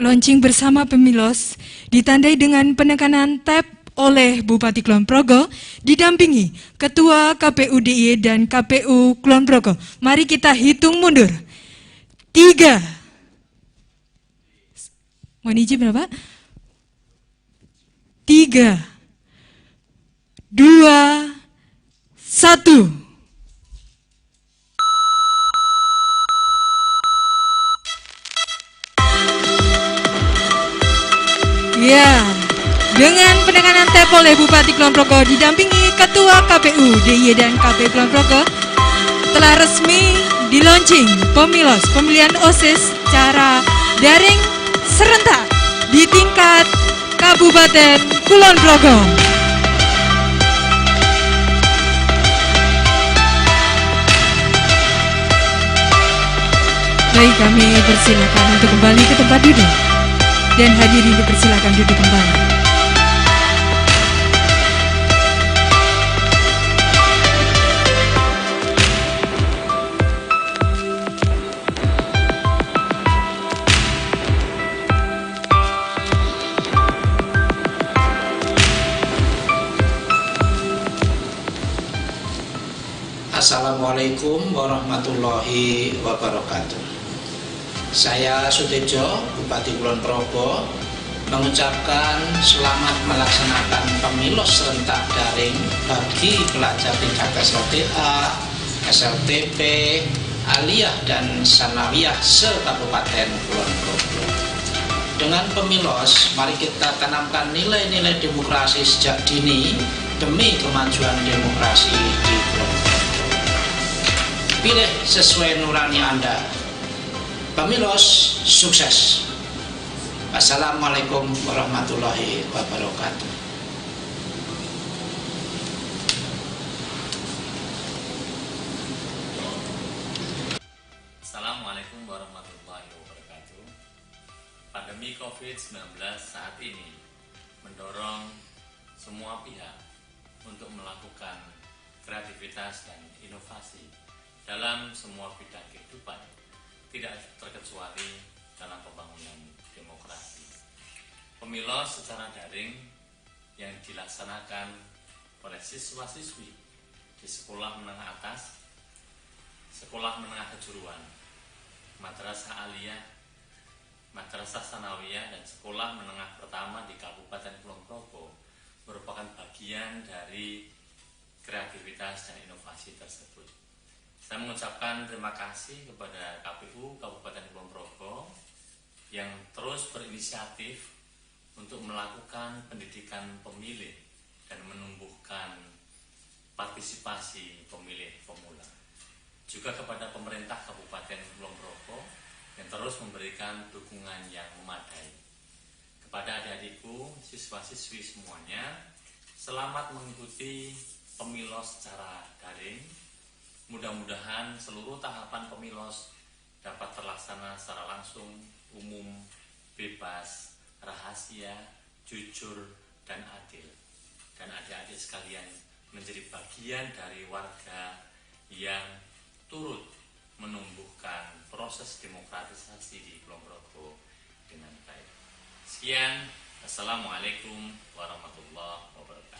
Launching bersama Pemilos ditandai dengan penekanan tab oleh Bupati Kulon Progo didampingi Ketua KPU DIY dan KPU Kulon Progo. Mari kita hitung mundur. 3. Mohon izin berapa? 3, 2, 1. Ya, dengan penekanan tab oleh Bupati Kulon Progo didampingi Ketua KPU DIY dan KPU Kulon Progo telah resmi di-launching Pemilos pemilihan OSIS secara daring serentak di tingkat Kabupaten Kulon Progo. Baik, kami persilakan untuk kembali ke tempat duduk. Dan hadirin dipersilakan duduk kembali. Assalamualaikum warahmatullahi wabarakatuh. Saya Sutejo, Bupati Kulon Progo, mengucapkan selamat melaksanakan Pemilos serentak daring bagi pelajar tingkat SLTA, SLTP, Aliyah dan Sanawiyah se-Kabupaten Kulon Progo. Dengan Pemilos, mari kita tanamkan nilai-nilai demokrasi sejak dini demi kemajuan demokrasi di Kulon Progo. Pilih sesuai nurani Anda. Pemilos sukses. Assalamualaikum warahmatullahi wabarakatuh. Assalamualaikum warahmatullahi wabarakatuh. Pandemi COVID-19 saat ini mendorong semua pihak untuk melakukan kreativitas dan inovasi dalam semua bidang kehidupan, tidak terkecuali dalam pembangunan demokrasi. Pemilos secara daring yang dilaksanakan oleh siswa-siswi di sekolah menengah atas, sekolah menengah kejuruan, Madrasah Aliyah, Madrasah Sanawiyah, dan sekolah menengah pertama di Kabupaten Kulon Progo merupakan bagian dari kreativitas dan inovasi tersebut. Saya mengucapkan terima kasih kepada KPU Kabupaten Kulon Progo yang terus berinisiatif untuk melakukan pendidikan pemilih dan menumbuhkan partisipasi pemilih pemula. Juga kepada pemerintah Kabupaten Kulon Progo yang terus memberikan dukungan yang memadai. Kepada adik-adikku, siswa-siswi semuanya, selamat mengikuti Pemilos secara daring. Mudah-mudahan seluruh tahapan Pemilos dapat terlaksana secara langsung, umum, bebas, rahasia, jujur, dan adil. Dan adik-adik sekalian menjadi bagian dari warga yang turut menumbuhkan proses demokratisasi di Kulon Progo dengan baik. Sekian, Assalamualaikum warahmatullahi wabarakatuh.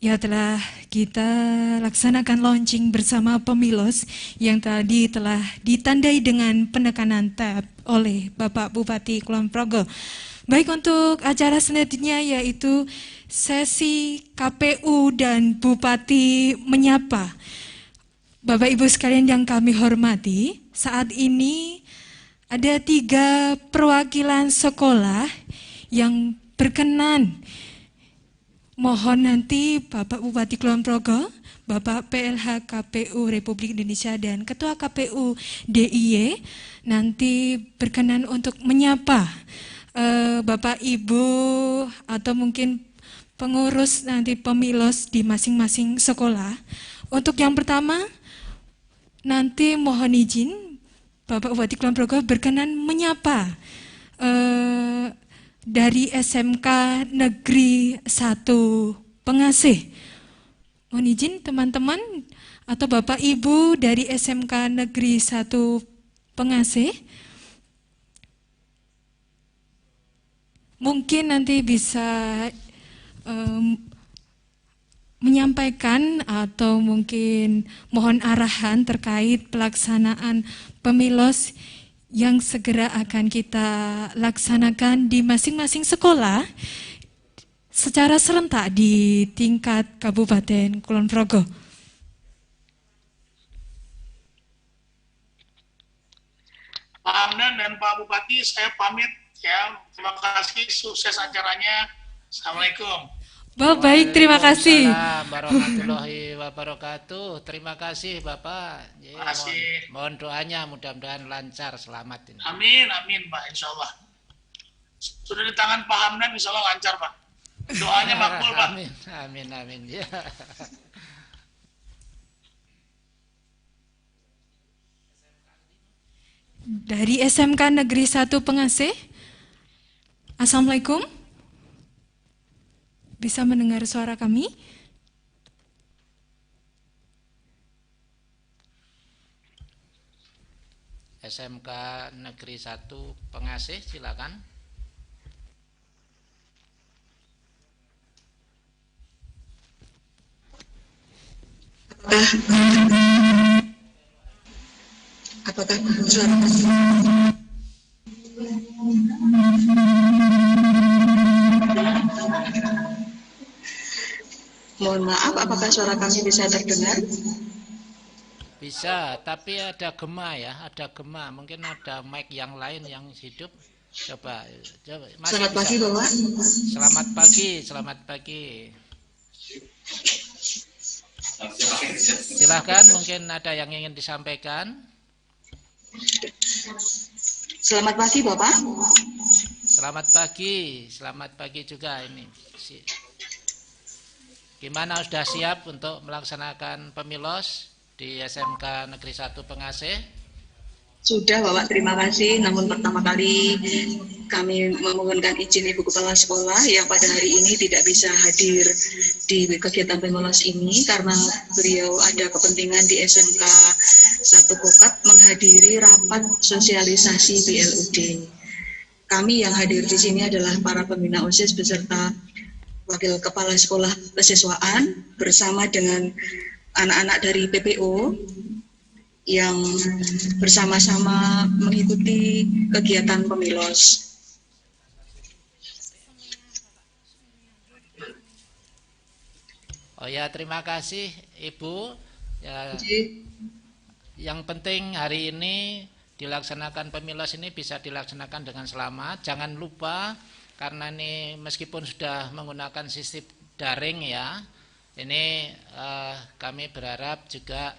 Ya, telah kita laksanakan launching bersama Pemilos yang tadi telah ditandai dengan penekanan tab oleh Bapak Bupati Kulon Progo. Baik, untuk acara selanjutnya yaitu sesi KPU dan Bupati menyapa. Bapak Ibu sekalian yang kami hormati, saat ini ada 3 perwakilan sekolah yang berkenan. Mohon nanti Bapak Bupati Kulon Progo, Bapak PLH KPU Republik Indonesia dan Ketua KPU DIY nanti berkenan untuk menyapa Bapak Ibu atau mungkin pengurus nanti pemilos di masing-masing sekolah. Untuk yang pertama, nanti mohon izin Bapak Bupati Kulon Progo berkenan menyapa dari SMK Negeri 1 Pengasih. Mohon izin teman-teman atau Bapak Ibu dari SMK Negeri 1 Pengasih, mungkin nanti bisa menyampaikan atau mungkin mohon arahan terkait pelaksanaan pemilos yang segera akan kita laksanakan di masing-masing sekolah secara serentak di tingkat Kabupaten Kulon Progo. Pak Hamdan dan Pak Bupati, saya pamit ya. Terima kasih, sukses acaranya. Assalamualaikum. Baik, terima kasih. Waalaikumsalam warahmatullahi wabarakatuh. Terima kasih Bapak. Terima kasih. Mohon doanya mudah-mudahan lancar, selamat ini. Amin, amin Pak, insya Allah. Sudah di tangan Pak Hamdan, insya Allah lancar Pak. Doanya makbul Pak. Amin, amin, amin. Ya. Dari SMK Negeri 1 Pengasih, Assalamualaikum. Bisa mendengar suara kami? SMK Negeri 1 Pengasih, silakan. Apakah suara Mohon maaf, apakah suara kami bisa terdengar? Bisa, tapi ada gema ya, ada gema. Mungkin ada mic yang lain yang hidup. Coba. Masih Selamat pagi, Bapak. Selamat pagi, selamat pagi. Silakan, mungkin ada yang ingin disampaikan. Selamat pagi, Bapak. Selamat pagi juga ini. Gimana, sudah siap untuk melaksanakan pemilos di SMK Negeri 1 Pengasih? Sudah, Bapak, terima kasih. Namun pertama kali kami memohonkan izin Ibu Kepala Sekolah yang pada hari ini tidak bisa hadir di kegiatan pemilos ini karena beliau ada kepentingan di SMK 1 Pokat menghadiri rapat sosialisasi BLUD. Kami yang hadir di sini adalah para pembina OSIS beserta Wakil Kepala Sekolah Kesiswaan bersama dengan anak-anak dari PPO yang bersama-sama mengikuti kegiatan pemilos. Oh ya, terima kasih Ibu. Ya, yang penting hari ini dilaksanakan pemilos ini bisa dilaksanakan dengan selamat. Jangan lupa, karena ini meskipun sudah menggunakan sistem daring ya, ini kami berharap juga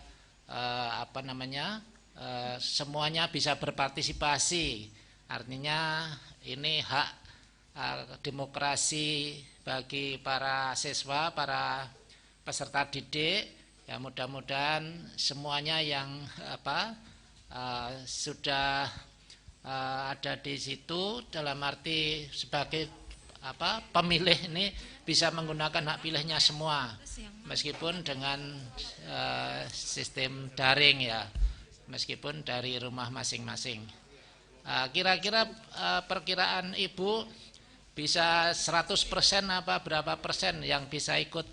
semuanya bisa berpartisipasi. Artinya ini hak demokrasi bagi para siswa, para peserta didik. Ya, mudah-mudahan semuanya yang sudah ada di situ dalam arti sebagai pemilih ini bisa menggunakan hak pilihnya semua, meskipun dengan sistem daring ya, meskipun dari rumah masing-masing. Kira-kira perkiraan Ibu bisa 100% apa berapa persen yang bisa ikut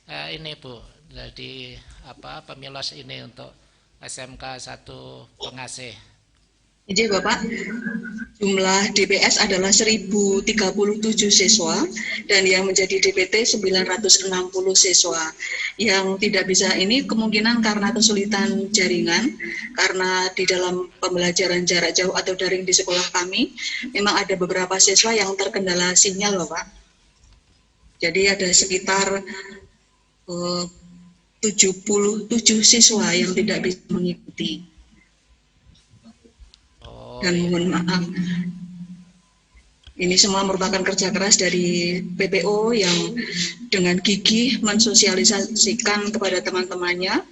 ini Bu, jadi pemilos ini untuk SMK 1 Pengasih? Jadi Bapak, Jumlah DPS adalah 1037 siswa dan yang menjadi DPT 960 siswa. Yang tidak bisa ini kemungkinan karena kesulitan jaringan, karena di dalam pembelajaran jarak jauh atau daring di sekolah kami, memang ada beberapa siswa yang terkendala sinyal loh Pak. Jadi ada sekitar 77 siswa yang tidak bisa mengikuti. Dan mohon maaf, ini semua merupakan kerja keras dari PPO yang dengan gigih mensosialisasikan kepada teman-temannya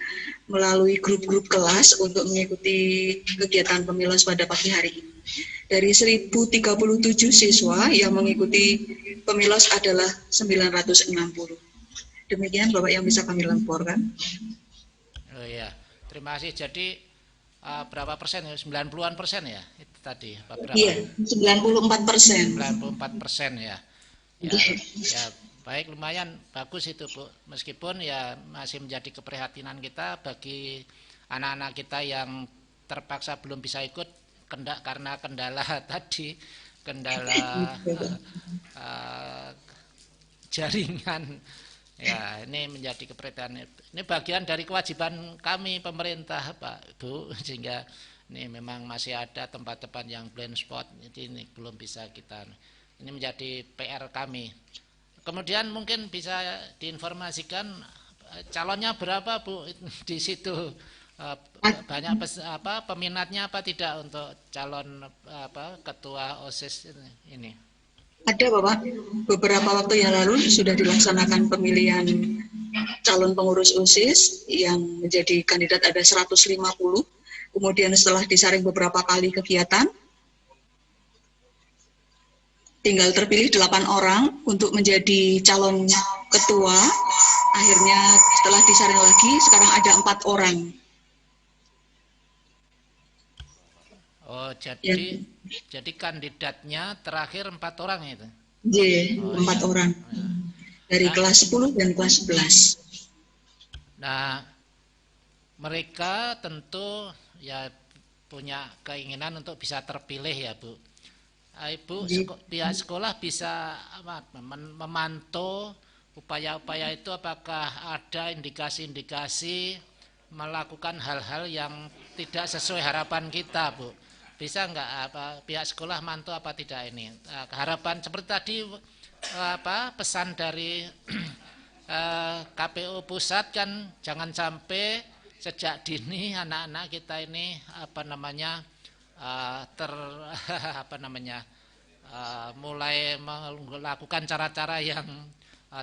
melalui grup-grup kelas untuk mengikuti kegiatan pemilos pada pagi hari ini. Dari 1037 siswa yang mengikuti pemilos adalah 960. Demikian Bapak yang bisa kami laporkan. Oh iya, terima kasih. Jadi berapa persen? 90-an persen ya itu tadi? Berapa? Iya, 94%. 94% ya. Ya, baik, lumayan bagus itu Bu. Meskipun ya masih menjadi keprihatinan kita bagi anak-anak kita yang terpaksa belum bisa ikut karena kendala tadi, kendala jaringan. Ya, ini menjadi keprihatinan. Ini bagian dari kewajiban kami pemerintah, Pak, Bu, sehingga ini memang masih ada tempat-tempat yang blind spot, jadi ini belum bisa kita. Ini menjadi PR kami. Kemudian mungkin bisa diinformasikan calonnya berapa, Bu, di situ banyak peminatnya apa tidak untuk calon ketua OSIS ini? Ada Bapak, beberapa waktu yang lalu sudah dilaksanakan pemilihan calon pengurus OSIS yang menjadi kandidat ada 150. Kemudian setelah disaring beberapa kali kegiatan, tinggal terpilih 8 orang untuk menjadi calon ketua. Akhirnya setelah disaring lagi, sekarang ada 4 orang. Oh, jadi kandidatnya terakhir 4 orang itu? Iya, 4 orang. Dari kelas 10 dan kelas 11. Nah, mereka tentu ya punya keinginan untuk bisa terpilih ya Bu. Ibu, pihak sekolah bisa memantau upaya-upaya itu, apakah ada indikasi-indikasi melakukan hal-hal yang tidak sesuai harapan kita, Bu? Bisa nggak pihak sekolah mantau apa tidak ini? Harapan seperti tadi pesan dari KPU pusat kan, jangan sampai sejak dini anak-anak kita ini mulai melakukan cara-cara yang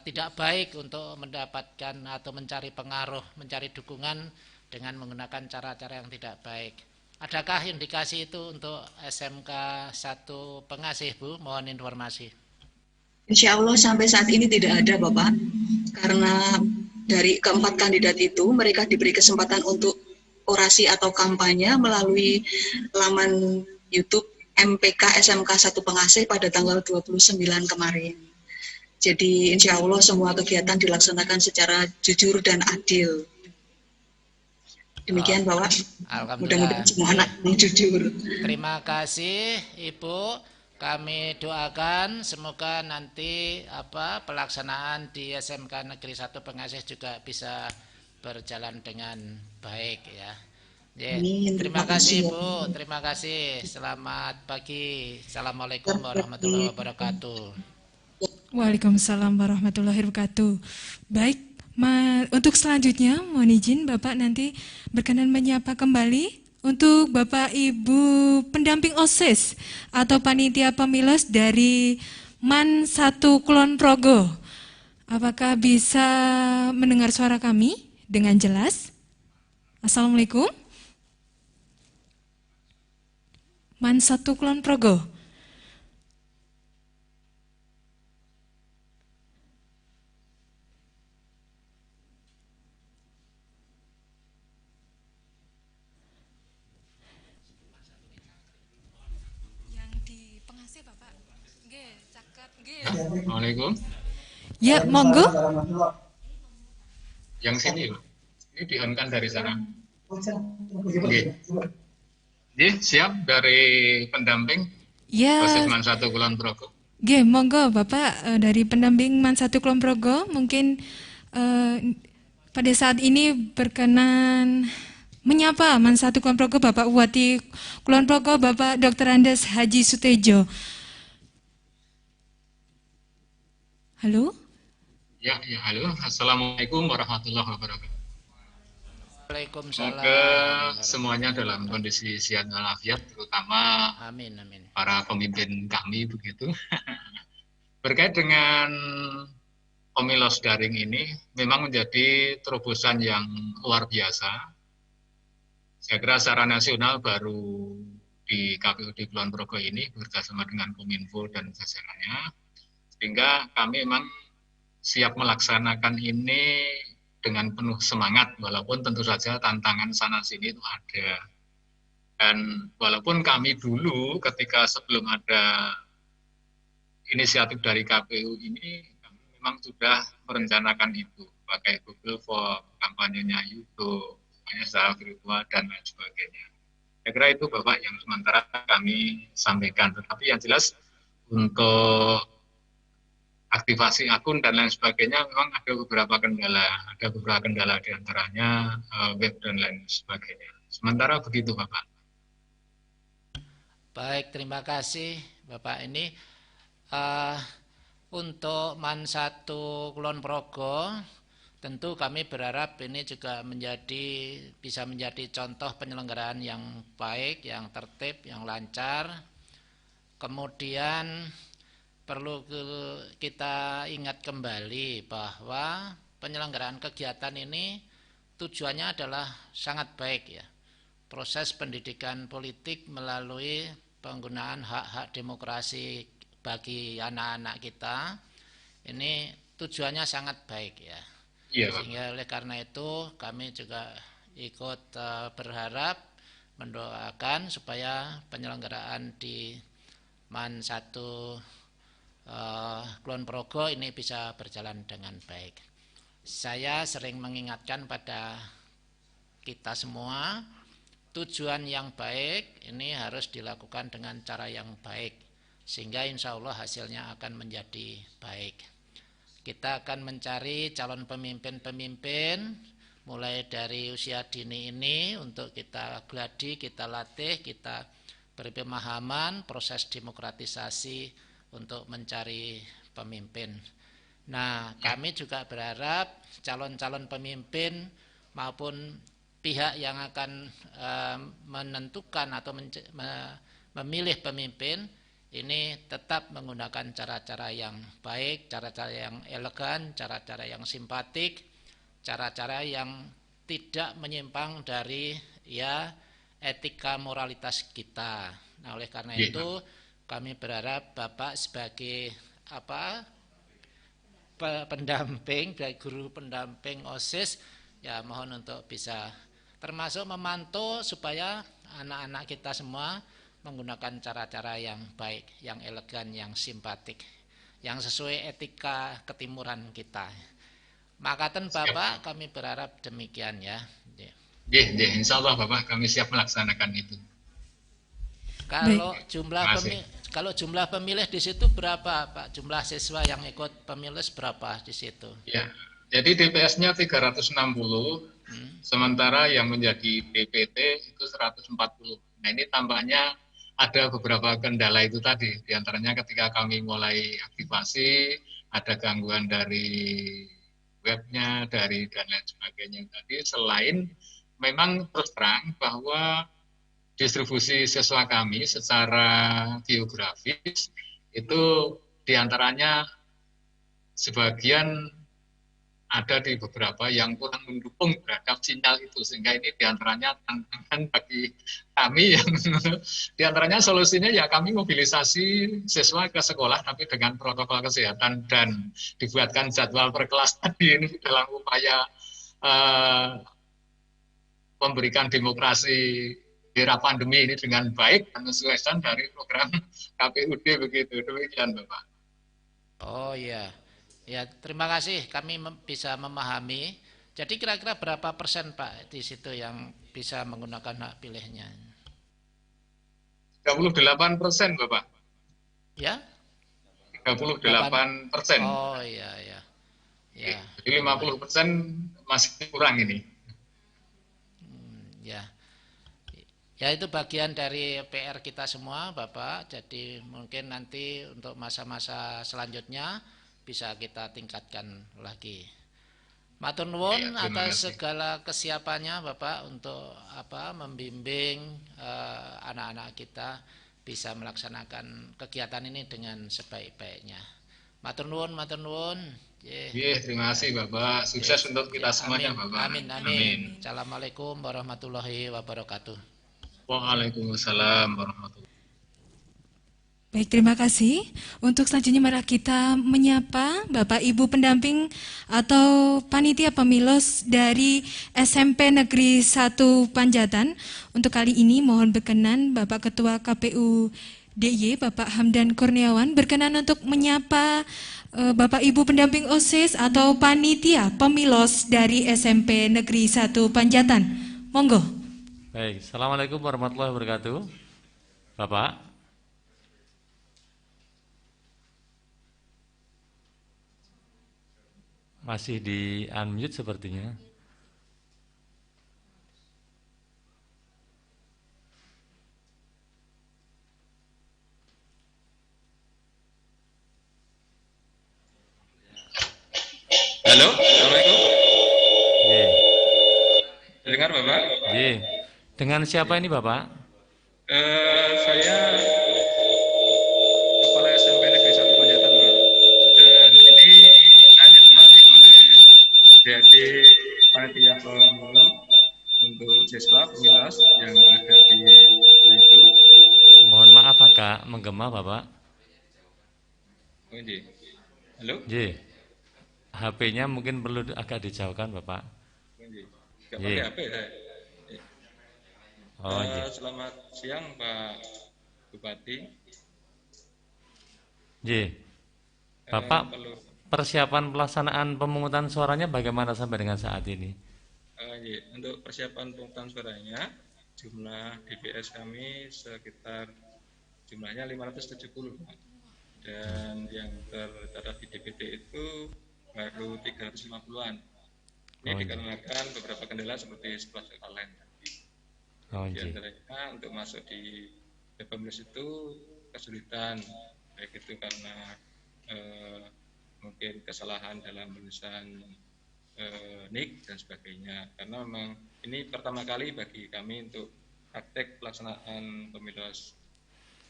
tidak baik untuk mendapatkan atau mencari pengaruh, mencari dukungan dengan menggunakan cara-cara yang tidak baik. Adakah indikasi itu untuk SMK 1 Pengasih, Bu? Mohon informasi. Insya Allah sampai saat ini tidak ada, Bapak. Karena dari keempat kandidat itu, mereka diberi kesempatan untuk orasi atau kampanye melalui laman YouTube MPK SMK 1 Pengasih pada tanggal 29 kemarin. Jadi insya Allah semua kegiatan dilaksanakan secara jujur dan adil. Demikian Bapak, mudah-mudahan semua anak yang jujur. Terima kasih Ibu, kami doakan semoga nanti pelaksanaan di SMK Negeri 1 Pengasih juga bisa berjalan dengan baik ya. Terima kasih Ibu, terima kasih. Selamat pagi. Assalamualaikum warahmatullahi wabarakatuh. Waalaikumsalam warahmatullahi wabarakatuh. Baik. Untuk selanjutnya, mohon izin Bapak nanti berkenan menyapa kembali untuk Bapak Ibu pendamping OSIS atau panitia pemilos dari MAN 1 Kulon Progo. Apakah bisa mendengar suara kami dengan jelas? Assalamualaikum. MAN 1 Kulon Progo. Assalamualaikum. Ya, monggo. Yang sini, ini di-on-kan dari sana. Oke. Siap dari pendamping? Ya, OSIS Man 1 Kulon Progo. monggo Bapak dari pendamping Man 1 Kulon Progo mungkin pada saat ini berkenan menyapa Man 1 Kulon Progo Bapak Bupati Kulon Progo Bapak Dr. Andes Haji Sutejo. Halo? Ya, halo. Assalamualaikum warahmatullahi wabarakatuh. Waalaikumsalam. Semoga semuanya dalam kondisi sehat walafiat, terutama Amin. para pemimpin kami begitu. Berkait dengan pemilos daring ini, memang menjadi terobosan yang luar biasa. Saya kira secara nasional baru di KPUD Kulon Progo ini bekerjasama dengan Kominfo dan jajarannya, sehingga kami memang siap melaksanakan ini dengan penuh semangat, walaupun tentu saja tantangan sana-sini itu ada. Dan walaupun kami dulu ketika sebelum ada inisiatif dari KPU ini, kami memang sudah merencanakan itu, pakai Google Form, kampanyenya YouTube, semuanya secara virtual, dan lain sebagainya. Saya kira itu Bapak yang sementara kami sampaikan. Tetapi yang jelas untuk aktivasi akun dan lain sebagainya memang ada beberapa kendala diantaranya web dan lain sebagainya. Sementara begitu Bapak. Baik, terima kasih Bapak. Ini untuk Man 1 Kulon Progo tentu kami berharap ini juga bisa menjadi contoh penyelenggaraan yang baik, yang tertib, yang lancar. Kemudian perlu kita ingat kembali bahwa penyelenggaraan kegiatan ini tujuannya adalah sangat baik ya. Proses pendidikan politik melalui penggunaan hak-hak demokrasi bagi anak-anak kita ini tujuannya sangat baik ya. Iya, sehingga oleh karena itu kami juga ikut berharap mendoakan supaya penyelenggaraan di Man 1 Kulon Progo ini bisa berjalan dengan baik. Saya sering mengingatkan pada kita semua, tujuan yang baik ini harus dilakukan dengan cara yang baik, sehingga insya Allah hasilnya akan menjadi baik. Kita akan mencari calon pemimpin-pemimpin mulai dari usia dini ini untuk kita gladi, kita latih, kita beri pemahaman proses demokratisasi untuk mencari pemimpin. Nah, kami juga berharap calon-calon pemimpin maupun pihak yang akan menentukan atau memilih pemimpin ini tetap menggunakan cara-cara yang baik, cara-cara yang elegan, cara-cara yang simpatik, cara-cara yang tidak menyimpang dari etika moralitas kita. Nah, oleh karena itu kami berharap Bapak sebagai pendamping, guru pendamping OSIS ya mohon untuk bisa termasuk memantau supaya anak-anak kita semua menggunakan cara-cara yang baik, yang elegan, yang simpatik, yang sesuai etika ketimuran kita. Makaten Bapak, kami berharap demikian ya. Insya Allah Bapak kami siap melaksanakan itu. Kalau jumlah pemilih di situ berapa Pak? Jumlah siswa yang ikut pemilih berapa di situ? Ya, jadi DPS-nya 360, sementara yang menjadi DPT itu 140. Nah ini tampaknya ada beberapa kendala itu tadi, diantaranya ketika kami mulai aktivasi, ada gangguan dari webnya, dan lain sebagainya tadi. Selain memang terus terang bahwa distribusi siswa kami secara geografis itu diantaranya sebagian ada di beberapa yang kurang mendukung terhadap sinyal itu, sehingga ini diantaranya tantangan bagi kami yang diantaranya solusinya ya kami mobilisasi siswa ke sekolah tapi dengan protokol kesehatan dan dibuatkan jadwal per kelas tadi ini dalam upaya memberikan demokrasi era pandemi ini dengan baik dan menyesuaikan dari program KPUD begitu. Demikian Bapak. Oh iya. Ya, terima kasih kami bisa memahami. Jadi kira-kira berapa persen Pak di situ yang bisa menggunakan hak pilihnya? 38% Bapak. Ya? 38%. Oh iya. Ya. Jadi 50% masih kurang ini. Ya. Ya, itu bagian dari PR kita semua, Bapak. Jadi mungkin nanti untuk masa-masa selanjutnya bisa kita tingkatkan lagi. Matur nuwun atas segala kesiapannya, Bapak, untuk membimbing anak-anak kita bisa melaksanakan kegiatan ini dengan sebaik-baiknya. Matur nuwun, matur nuwun. Terima kasih Bapak. Sukses untuk kita semuanya, Bapak. Amin. Assalamualaikum warahmatullahi wabarakatuh. Waalaikumsalam warahmatullahi wabarakatuh. Baik, terima kasih. Untuk selanjutnya mari kita menyapa Bapak Ibu pendamping atau panitia pemilos dari SMP Negeri 1 Panjatan. Untuk kali ini mohon berkenan Bapak Ketua KPU DIY Bapak Hamdan Kurniawan berkenan untuk menyapa Bapak Ibu pendamping OSIS atau panitia pemilos dari SMP Negeri 1 Panjatan. Monggo. Baik, Assalamualaikum warahmatullahi wabarakatuh. Bapak. Masih di unmute sepertinya. Halo, Assalamualaikum. Dengar Bapak? Dengan siapa ini Bapak? Saya Kepala SMP Negeri 1 Panjatan, Pak. Dan ini saya ditemani oleh adik-adik panitia pemilu untuk siswa pemilas yang ada di itu. Mohon maaf agak menggema Bapak. Halo? HP-nya mungkin perlu agak dijauhkan Bapak. Gak pakai HP saya. Oh, selamat siang Pak Bupati. Bapak, persiapan pelaksanaan pemungutan suaranya bagaimana sampai dengan saat ini? Untuk persiapan pemungutan suaranya, jumlah DPS kami sekitar jumlahnya 570 Pak. Dan yang tercatat di DPT itu baru 350-an. Ini dikarenakan beberapa kendala seperti sekolah lain. Di antaranya untuk masuk di pemilu itu kesulitan, baik itu karena mungkin kesalahan dalam penulisan NIK dan sebagainya. Karena memang ini pertama kali bagi kami untuk praktek pelaksanaan pemilu.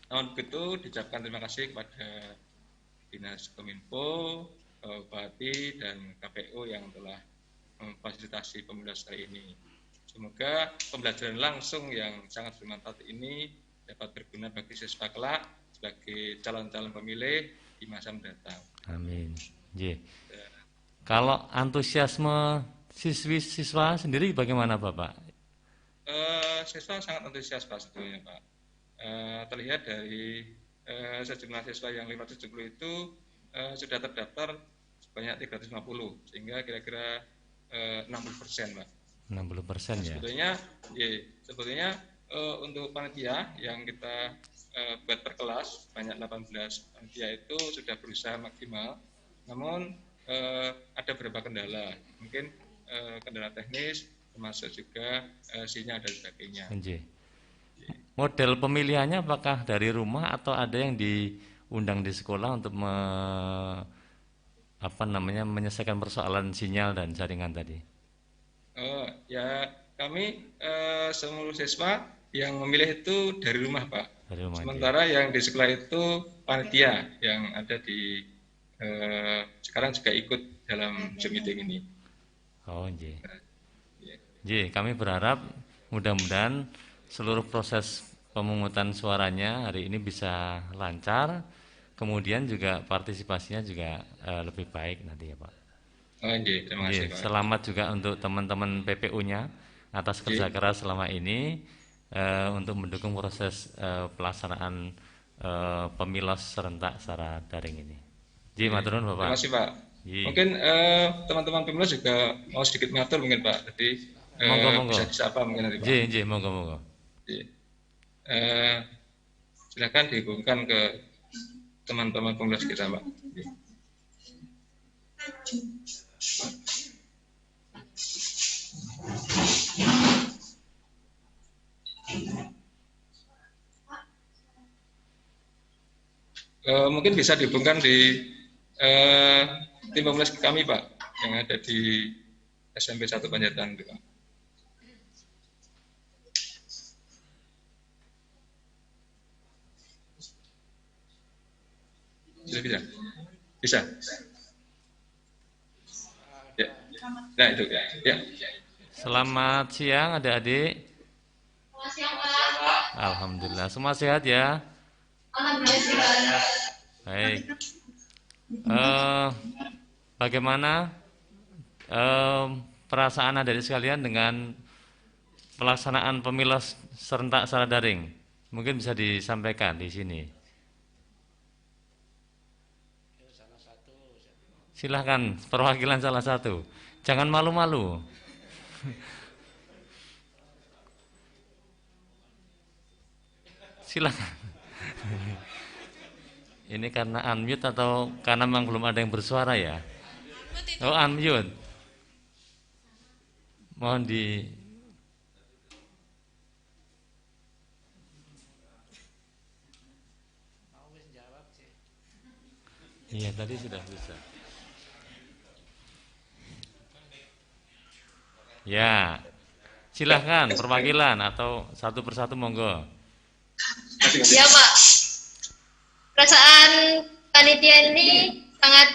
Namun begitu diucapkan terima kasih kepada Dinas Kominfo, Bupati dan KPU yang telah memfasilitasi pemilu kali ini. Semoga pembelajaran langsung yang sangat bermanfaat ini dapat berguna bagi siswa kelak sebagai calon-calon pemilih di masa mendatang. Amin. Kalau antusiasme siswa sendiri bagaimana Bapak? Siswa sangat antusias Pak sebetulnya Pak. Terlihat dari sejumlah siswa yang 570 itu sudah terdaftar sebanyak 350, sehingga kira-kira 60% Pak. 60% ya. Sebetulnya untuk panitia yang kita buat per kelas banyak 18 panitia itu sudah berusaha maksimal. Namun ada beberapa kendala, mungkin kendala teknis termasuk juga sinyal dan sebagainya. Model pemilihannya apakah dari rumah atau ada yang diundang di sekolah untuk menyelesaikan persoalan sinyal dan jaringan tadi? Kami seluruh siswa yang memilih itu dari rumah Pak. Dari rumah. Sementara yang di sekolah itu panitia yang ada di sekarang juga ikut dalam Zoom meeting ini. Kami berharap mudah-mudahan seluruh proses pemungutan suaranya hari ini bisa lancar, kemudian juga partisipasinya juga lebih baik nanti ya Pak. Terima kasih Pak. Selamat juga untuk teman-teman PPU-nya atas kerja keras selama ini untuk mendukung proses pelaksanaan pemilu serentak secara daring ini. Matur nuwun Bapak. Terima kasih Pak. Mungkin teman-teman pemilu juga mau sedikit ngatur mungkin Pak. Jadi monggo. bisa disapa mungkin nanti Pak. Monggo. Silakan dihubungkan ke teman-teman pengurus kita, Pak. Mungkin bisa dihubungkan di tim pengurus kami, Pak, yang ada di SMP 1 Panjaitan, Pak. Sudah bisa? Bisa? Ya. Nah, itu ya. Ya. Selamat siang adik-adik. Selamat siang, Pak. Alhamdulillah, semua sehat ya? Alhamdulillah. Baik. Bagaimana perasaan adik sekalian dengan pelaksanaan pemilu serentak secara daring? Mungkin bisa disampaikan di sini. Silahkan, perwakilan salah satu. Jangan malu-malu. Silahkan. Ini karena unmute atau karena memang belum ada yang bersuara ya? Oh, unmute. Mohon di... Iya, tadi sudah bisa. Ya, silahkan perwakilan atau satu persatu monggo. Ya, Pak. Perasaan panitia ini sangat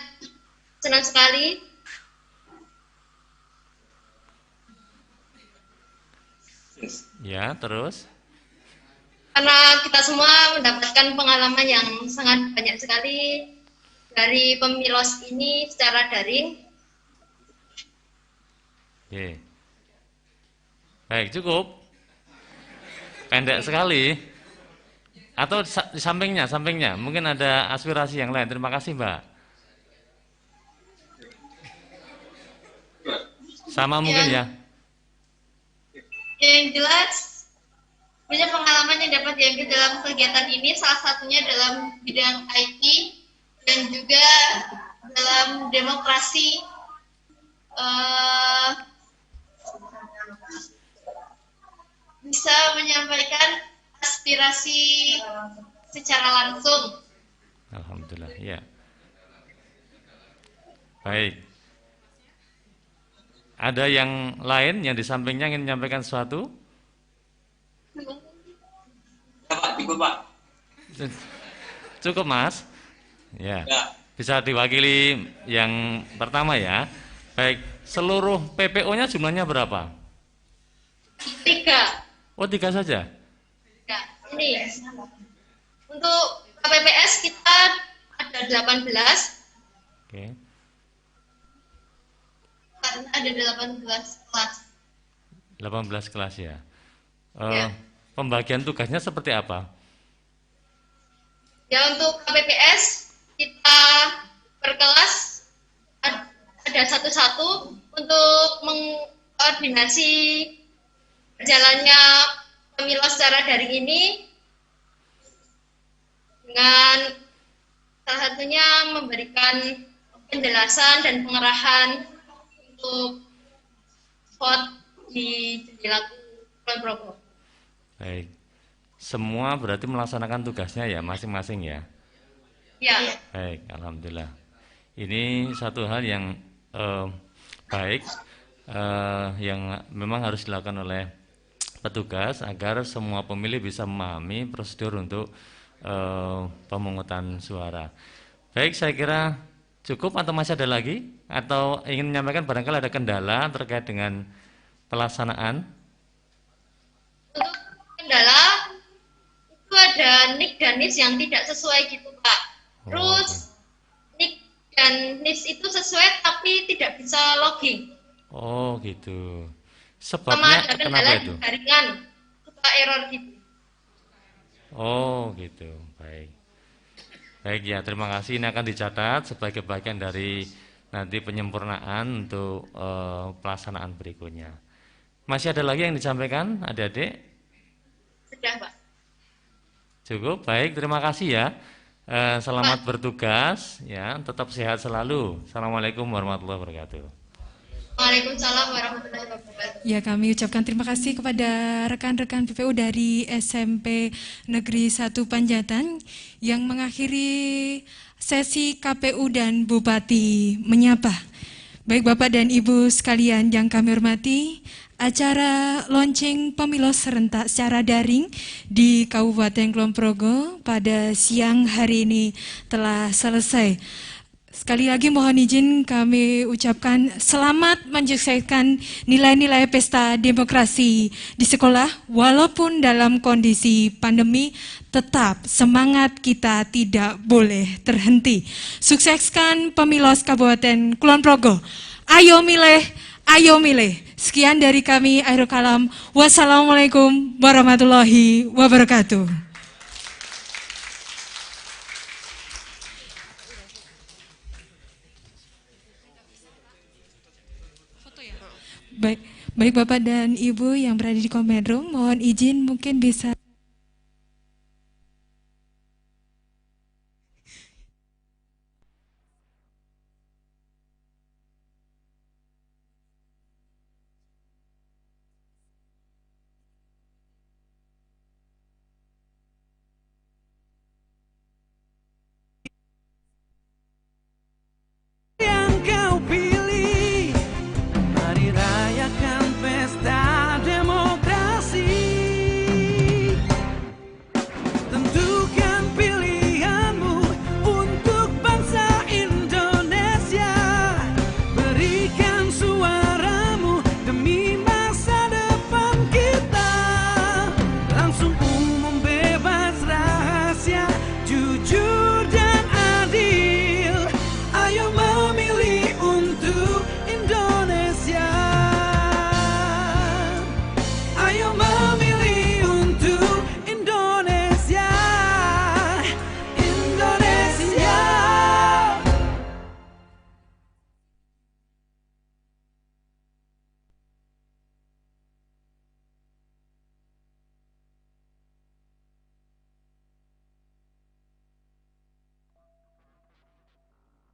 senang sekali. Ya, terus? Karena kita semua mendapatkan pengalaman yang sangat banyak sekali dari pemilos ini secara daring. Oke. Baik, cukup. Pendek sekali. Atau di sampingnya, mungkin ada aspirasi yang lain. Terima kasih, Mbak. Sama mungkin ya. Yang jelas, banyak pengalaman yang dapat diambil dalam kegiatan ini, salah satunya dalam bidang IT dan juga dalam demokrasi. Bisa menyampaikan aspirasi secara langsung. Alhamdulillah, ya. Baik. Ada yang lain yang di sampingnya ingin menyampaikan sesuatu? Cukup, Pak. Cukup, Mas? Ya. Bisa diwakili yang pertama ya. Baik, seluruh PPO-nya jumlahnya berapa? 3. Oh, 3 saja? Ya, ini untuk KPPS kita ada 18. Oke. Karena ada 18 kelas. 18 kelas ya. Ya. Pembagian tugasnya seperti apa? Ya, untuk KPPS kita per kelas ada satu-satu untuk mengkoordinasi berjalannya pemilu secara daring ini, dengan salah satunya memberikan penjelasan dan pengerahan untuk vote di jendela Kulon Progo. Baik, semua berarti melaksanakan tugasnya ya masing-masing ya? Ya. Baik, alhamdulillah. Ini satu hal yang baik, yang memang harus dilakukan oleh petugas agar semua pemilih bisa memahami prosedur untuk pemungutan suara. Baik, saya kira cukup atau masih ada lagi? Atau ingin menyampaikan barangkali ada kendala terkait dengan pelaksanaan? Untuk kendala, itu ada NIK dan NIS yang tidak sesuai gitu, Pak. Terus NIK dan NIS itu sesuai tapi tidak bisa login. Oh gitu. Sama Sebabnya ada kenapa kendala itu? di jaringan, suka error gitu. Oh gitu, baik. Baik ya, terima kasih. Ini akan dicatat sebagai bagian dari nanti penyempurnaan untuk pelaksanaan berikutnya. Masih ada lagi yang disampaikan, adik-adik? Sudah, Pak. Cukup, baik. Terima kasih ya. Selamat bertugas, ya, tetap sehat selalu. Assalamualaikum warahmatullahi wabarakatuh. Waalaikumsalam warahmatullahi wabarakatuh. Ya, kami ucapkan terima kasih kepada rekan-rekan PPU dari SMP Negeri 1 Panjatan yang mengakhiri sesi KPU dan Bupati Menyapa. Baik Bapak dan Ibu sekalian yang kami hormati, acara launching pemilu serentak secara daring di Kabupaten Kulon Progo pada siang hari ini telah selesai. Sekali lagi mohon izin kami ucapkan selamat menyukseskan nilai-nilai pesta demokrasi di sekolah walaupun dalam kondisi pandemi, tetap semangat kita tidak boleh terhenti. Sukseskan pemilu Kabupaten Kulon Progo. Ayo milih, ayo milih. Sekian dari kami, akhirul kalam. Wassalamualaikum warahmatullahi wabarakatuh. Baik Bapak dan Ibu yang berada di command room, mohon izin mungkin bisa